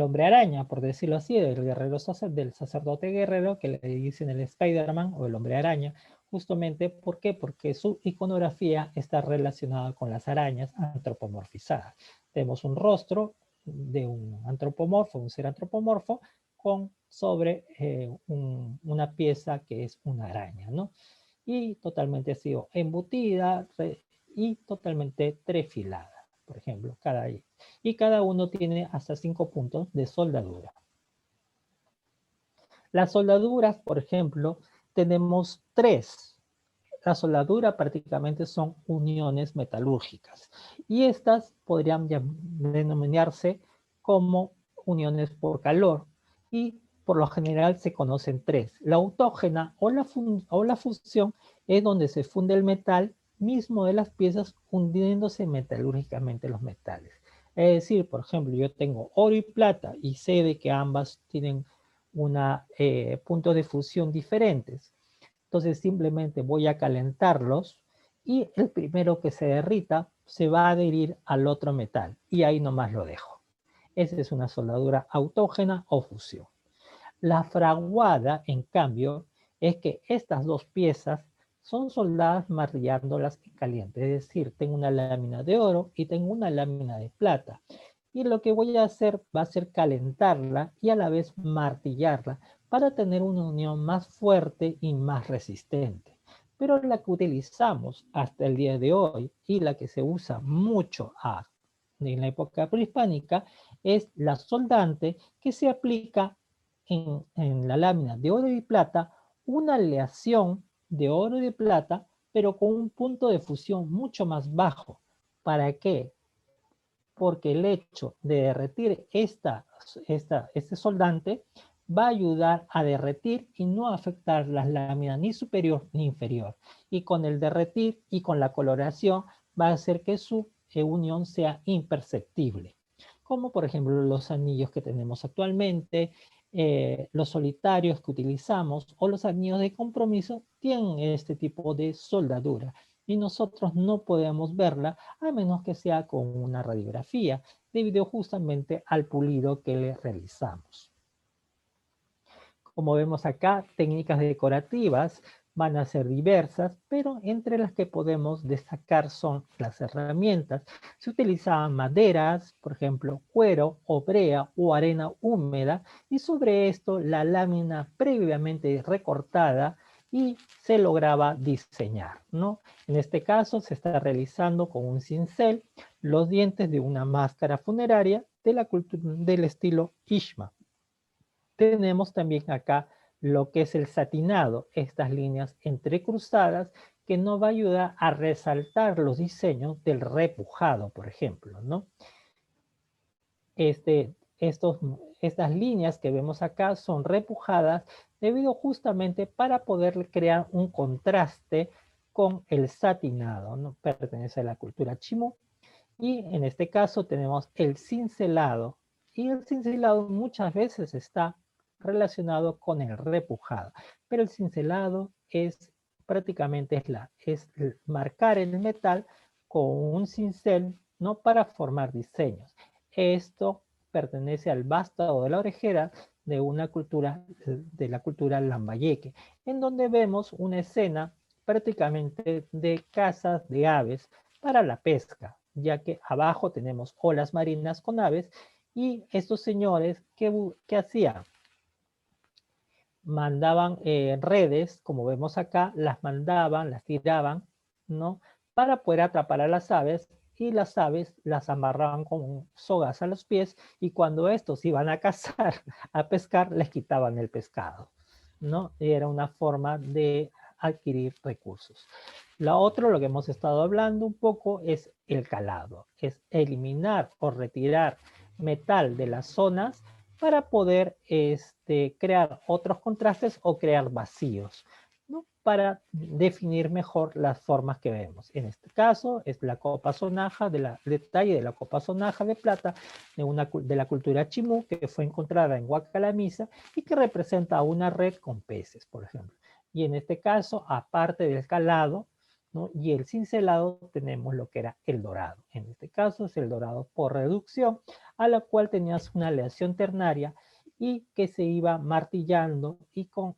hombre araña, por decirlo así, del sacerdote guerrero, que le dicen el Spider-Man o el hombre araña, justamente, ¿por qué? Porque su iconografía está relacionada con las arañas antropomorfizadas. Tenemos un rostro de un antropomorfo, un ser antropomorfo, sobre una pieza que es una araña, ¿no? Y totalmente ha sido embutida y totalmente trefilada, por ejemplo, y cada uno tiene hasta 5 puntos de soldadura. Las soldaduras, por ejemplo, tenemos 3. La soldadura prácticamente son uniones metalúrgicas y estas podrían denominarse como uniones por calor y por lo general se conocen 3. La autógena o la fusión es donde se funde el metal mismo de las piezas hundiéndose metalúrgicamente los metales. Es decir, por ejemplo, yo tengo oro y plata y sé de que ambas tienen puntos de fusión diferentes. Entonces simplemente voy a calentarlos y el primero que se derrita se va a adherir al otro metal y ahí nomás lo dejo. Esa es una soldadura autógena o fusión. La fraguada, en cambio, es que estas dos piezas son soldadas martillándolas en caliente. Es decir, tengo una lámina de oro y tengo una lámina de plata. Y lo que voy a hacer va a ser calentarla y a la vez martillarla para tener una unión más fuerte y más resistente. Pero la que utilizamos hasta el día de hoy y la que se usa mucho en la época prehispánica es la soldante, que se aplica en la lámina de oro y plata una aleación de oro y de plata, pero con un punto de fusión mucho más bajo. ¿Para qué? Porque el hecho de derretir este soldante va a ayudar a derretir y no afectar las láminas ni superior ni inferior. Y con el derretir y con la coloración va a hacer que su unión sea imperceptible. Como por ejemplo los anillos que tenemos actualmente, los solitarios que utilizamos o los anillos de compromiso tienen este tipo de soldadura. Y nosotros no podemos verla a menos que sea con una radiografía, debido justamente al pulido que le realizamos. Como vemos acá, técnicas decorativas van a ser diversas, pero entre las que podemos destacar son las herramientas. Se utilizaban maderas, por ejemplo, cuero, brea o arena húmeda, y sobre esto la lámina previamente recortada y se lograba diseñar, ¿no? En este caso se está realizando con un cincel los dientes de una máscara funeraria del estilo Ishma. Tenemos también acá lo que es el satinado, estas líneas entrecruzadas que nos va a ayudar a resaltar los diseños del repujado, por ejemplo, ¿no? Estas líneas que vemos acá son repujadas debido justamente para poder crear un contraste con el satinado, ¿no? Pertenece a la cultura chimú. Y en este caso tenemos el cincelado. Y el cincelado muchas veces está relacionado con el repujado. Pero el cincelado es prácticamente es marcar el metal con un cincel, ¿no? Para formar diseños. Esto pertenece al vástago de la orejera de la cultura lambayeque, en donde vemos una escena prácticamente de cazas de aves para la pesca, ya que abajo tenemos olas marinas con aves Y estos señores, ¿qué hacían? Mandaban redes, como vemos acá, las mandaban, las tiraban, ¿no? Para poder atrapar a las aves, y las aves las amarraban con sogas a los pies, y cuando estos iban a cazar, a pescar, les quitaban el pescado, ¿no? Y era una forma de adquirir recursos. Lo otro, lo que hemos estado hablando un poco, es el calado, es eliminar o retirar metal de las zonas para poder crear otros contrastes o crear vacíos, ¿no? Para definir mejor las formas que vemos. En este caso es la copa sonaja, detalle de la copa sonaja de plata de la cultura chimú, que fue encontrada en Huacalamisa y que representa una red con peces, por ejemplo. Y en este caso, aparte del calado, ¿no? Y el cincelado, tenemos lo que era el dorado. En este caso es el dorado por reducción, a la cual tenías una aleación ternaria y que se iba martillando, y con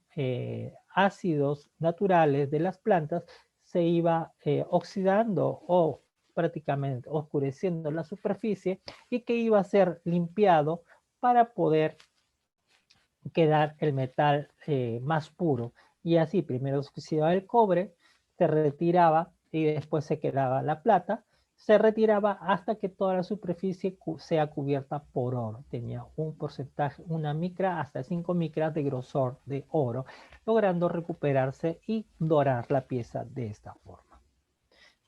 ácidos naturales de las plantas se iba oxidando o prácticamente oscureciendo la superficie, y que iba a ser limpiado para poder quedar el metal más puro. Y así primero se oxidaba el cobre, se retiraba y después se quedaba la plata. Se retiraba hasta que toda la superficie sea cubierta por oro. Tenía un porcentaje, una micra hasta 5 micras de grosor de oro, logrando recuperarse y dorar la pieza de esta forma.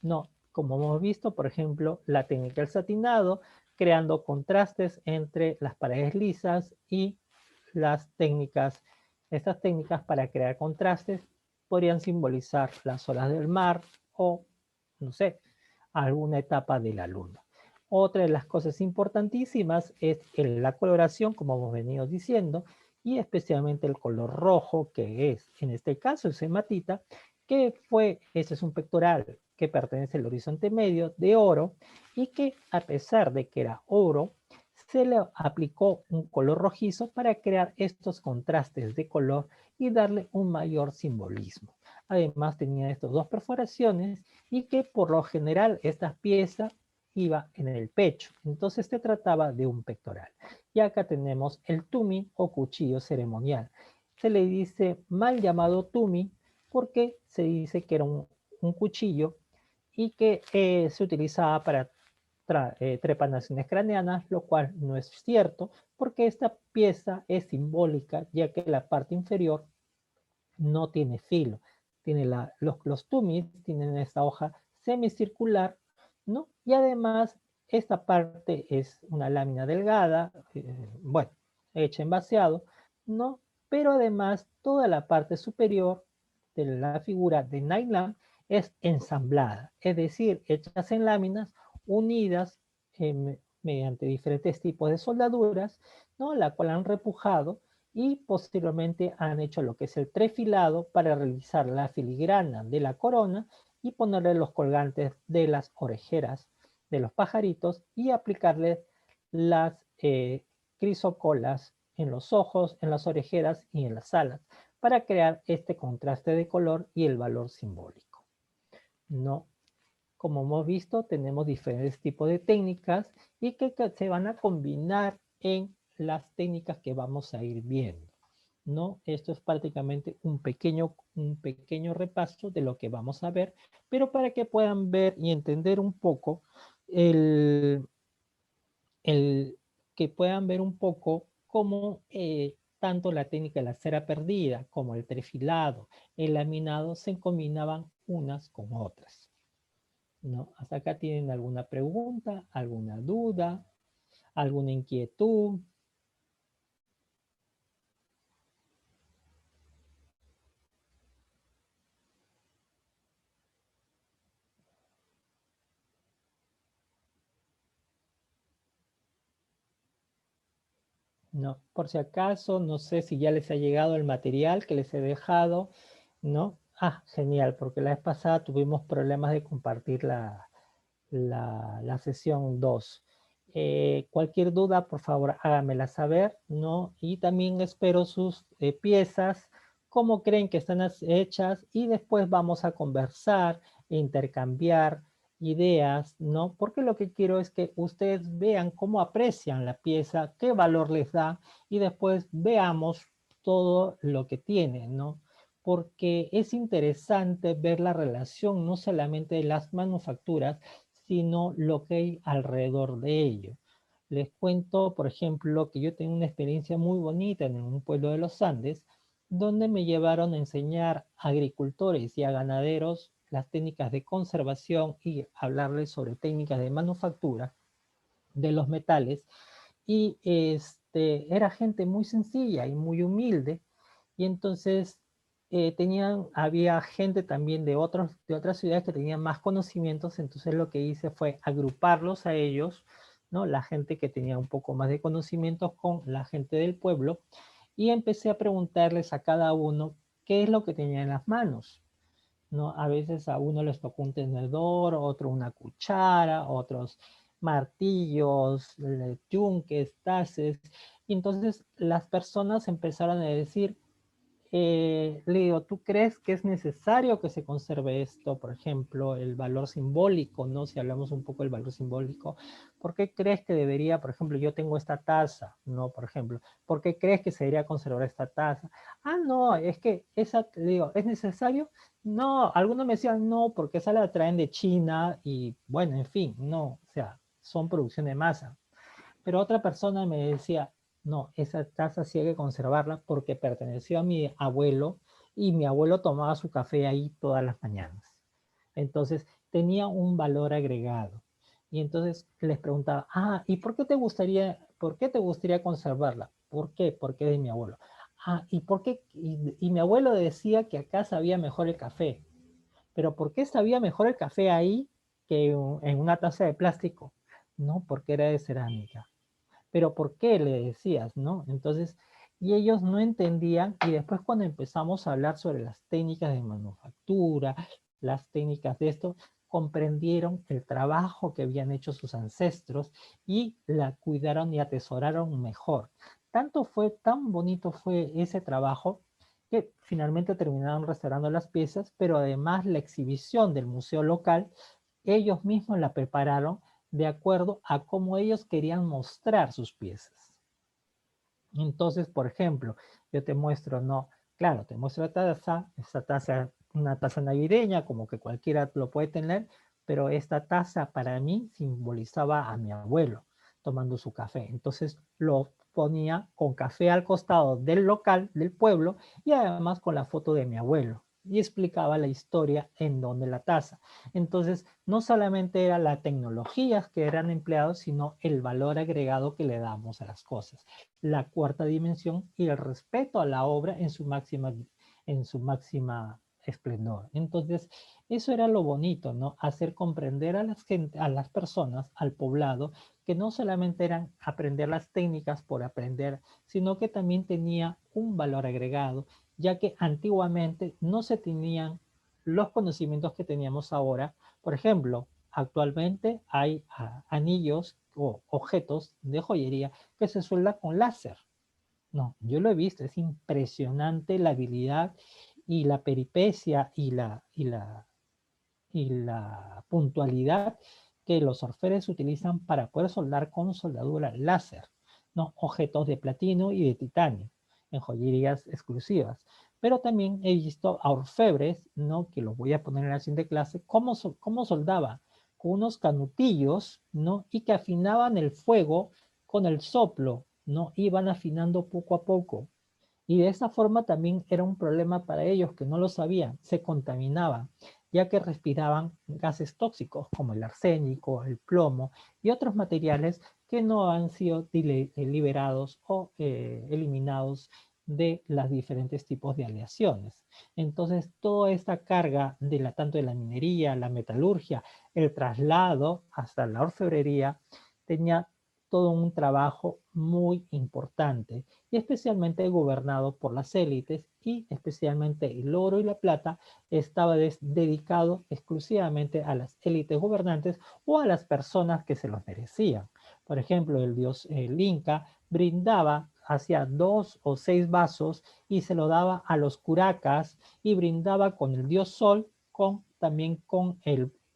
No, como hemos visto, por ejemplo, la técnica del satinado, creando contrastes entre las paredes lisas y estas técnicas para crear contrastes podrían simbolizar las olas del mar o, no sé, alguna etapa de la luna. Otra de las cosas importantísimas es la coloración, como hemos venido diciendo, y especialmente el color rojo, que es, en este caso, el hematita, ese es un pectoral que pertenece al horizonte medio de oro, y que, a pesar de que era oro, se le aplicó un color rojizo para crear estos contrastes de color y darle un mayor simbolismo. Además tenía estas dos perforaciones, y que por lo general esta pieza iba en el pecho. Entonces se trataba de un pectoral. Y acá tenemos el tumi o cuchillo ceremonial. Se le dice mal llamado tumi porque se dice que era un cuchillo y que se utilizaba para trepanaciones craneanas, lo cual no es cierto, porque esta pieza es simbólica, ya que la parte inferior no tiene filo. Los tumis tienen esta hoja semicircular, ¿no? Y además esta parte es una lámina delgada, bueno, hecha en vaciado, ¿no? Pero además toda la parte superior de la figura de nylon es ensamblada, es decir, hechas en láminas unidas mediante diferentes tipos de soldaduras, ¿no? La cual han repujado, y posteriormente han hecho lo que es el trefilado para realizar la filigrana de la corona y ponerle los colgantes de las orejeras de los pajaritos y aplicarle las crisocolas en los ojos, en las orejeras y en las alas para crear este contraste de color y el valor simbólico. No, como hemos visto, tenemos diferentes tipos de técnicas y que se van a combinar en las técnicas que vamos a ir viendo, ¿no? Esto es prácticamente un pequeño repaso de lo que vamos a ver, pero para que puedan ver y entender un poco que puedan ver un poco cómo tanto la técnica de la cera perdida como el trefilado, el laminado se combinaban unas con otras, ¿no? Hasta acá tienen alguna pregunta, alguna duda, alguna inquietud. No, por si acaso, no sé si ya les ha llegado el material que les he dejado, ¿no? Ah, genial, porque la vez pasada tuvimos problemas de compartir la sesión 2. Cualquier duda, por favor, háganmela saber, ¿no? Y también espero sus piezas, cómo creen que están hechas, y después vamos a conversar e intercambiar ideas, ¿no? Porque lo que quiero es que ustedes vean cómo aprecian la pieza, qué valor les da y después veamos todo lo que tiene, ¿no? Porque es interesante ver la relación no solamente de las manufacturas, sino lo que hay alrededor de ello. Les cuento, por ejemplo, que yo tengo una experiencia muy bonita en un pueblo de los Andes, donde me llevaron a enseñar a agricultores y a ganaderos las técnicas de conservación y hablarles sobre técnicas de manufactura de los metales. Y era gente muy sencilla y muy humilde. Y entonces había gente también de otras ciudades que tenían más conocimientos. Entonces lo que hice fue agruparlos a ellos, ¿no? La gente que tenía un poco más de conocimientos con la gente del pueblo. Y empecé a preguntarles a cada uno qué es lo que tenía en las manos, ¿no? A veces a uno les tocó un tenedor, otro una cuchara, otros martillos, yunques, taces. Y entonces las personas empezaron a decir, le digo, ¿tú crees que es necesario que se conserve esto? Por ejemplo, el valor simbólico, ¿no? Si hablamos un poco del valor simbólico, ¿por qué crees que debería, por ejemplo, yo tengo esta taza, ¿no? Por ejemplo, ¿por qué crees que se debería conservar esta taza? Ah, no, es que esa, le digo, ¿es necesario? No, algunos me decían, no, porque esa la traen de China y, bueno, en fin, no, o sea, son producción de masa. Pero otra persona me decía, no, esa taza sí hay que conservarla porque perteneció a mi abuelo y mi abuelo tomaba su café ahí todas las mañanas. Entonces tenía un valor agregado. Y entonces les preguntaba, ah, ¿y por qué te gustaría conservarla? ¿Por qué? Porque es de mi abuelo. Ah, ¿y por qué? Y mi abuelo decía que acá sabía mejor el café. Pero ¿por qué sabía mejor el café ahí que en una taza de plástico? No, porque era de cerámica. Pero ¿por qué le decías, no? Entonces, y ellos no entendían, y después cuando empezamos a hablar sobre las técnicas de manufactura, las técnicas de esto, comprendieron el trabajo que habían hecho sus ancestros y la cuidaron y atesoraron mejor. Tan bonito fue ese trabajo que finalmente terminaron restaurando las piezas, pero además la exhibición del museo local, ellos mismos la prepararon de acuerdo a cómo ellos querían mostrar sus piezas. Entonces, por ejemplo, yo te muestro, no, claro, te muestro la taza, esta taza, una taza navideña, como que cualquiera lo puede tener, pero esta taza para mí simbolizaba a mi abuelo tomando su café. Entonces lo ponía con café al costado del local, del pueblo, y además con la foto de mi abuelo. Y explicaba la historia en donde la taza. Entonces, no solamente era la tecnología que eran empleados, sino el valor agregado que le damos a las cosas, la cuarta dimensión y el respeto a la obra en su máxima esplendor. Entonces, eso era lo bonito, ¿no? Hacer comprender a las personas, al poblado, que no solamente eran aprender las técnicas por aprender, sino que también tenía un valor agregado, ya que antiguamente no se tenían los conocimientos que teníamos ahora. Por ejemplo, actualmente hay anillos o objetos de joyería que se suelda con láser. No, yo lo he visto, es impresionante la habilidad y la peripecia y la puntualidad que los orfebres utilizan para poder soldar con soldadura láser, ¿no? Objetos de platino y de titanio en joyerías exclusivas. Pero también he visto a orfebres, ¿no? Que los voy a poner en la siguiente clase, cómo soldaban con unos canutillos, ¿no? Y que afinaban el fuego con el soplo, ¿no? Iban afinando poco a poco. Y de esa forma también era un problema para ellos que no lo sabían, se contaminaban, ya que respiraban gases tóxicos como el arsénico, el plomo y otros materiales que no han sido liberados o eliminados de los diferentes tipos de aleaciones. Entonces, toda esta carga tanto de la minería, la metalurgia, el traslado hasta la orfebrería, tenía todo un trabajo muy importante y especialmente gobernado por las élites, y especialmente el oro y la plata estaba dedicado exclusivamente a las élites gobernantes o a las personas que se los merecían. Por ejemplo, el Inca brindaba hacia 2 o 6 vasos y se lo daba a los curacas y brindaba con el dios Sol, también con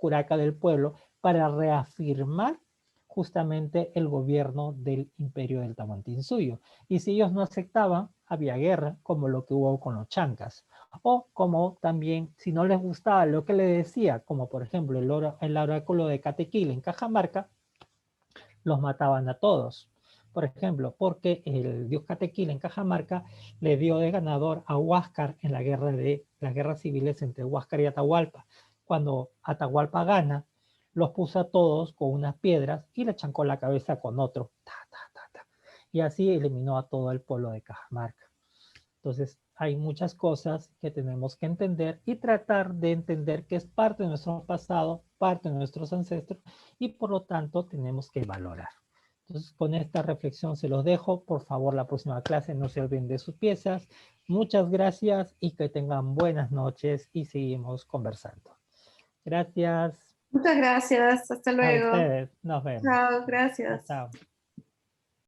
curaca del pueblo para reafirmar justamente el gobierno del imperio del Tahuantinsuyo. Y si ellos no aceptaban, había guerra, como lo que hubo con los chancas. O como también, si no les gustaba lo que le decía, como por ejemplo el oráculo de Catequil en Cajamarca, los mataban a todos. Por ejemplo, porque el dios Catequil en Cajamarca le dio de ganador a Huáscar en las guerras civiles entre Huáscar y Atahualpa. Cuando Atahualpa gana, los puso a todos con unas piedras y le chancó la cabeza con otro. Ta, ta, ta, ta. Y así eliminó a todo el pueblo de Cajamarca. Entonces, hay muchas cosas que tenemos que entender y tratar de entender que es parte de nuestro pasado, parte de nuestros ancestros, y por lo tanto tenemos que valorar. Entonces, con esta reflexión se los dejo. Por favor, la próxima clase no se olviden de sus piezas. Muchas gracias y que tengan buenas noches y seguimos conversando. Gracias. Muchas gracias. Hasta A luego. ustedes. Nos vemos. Chao, gracias. Chao.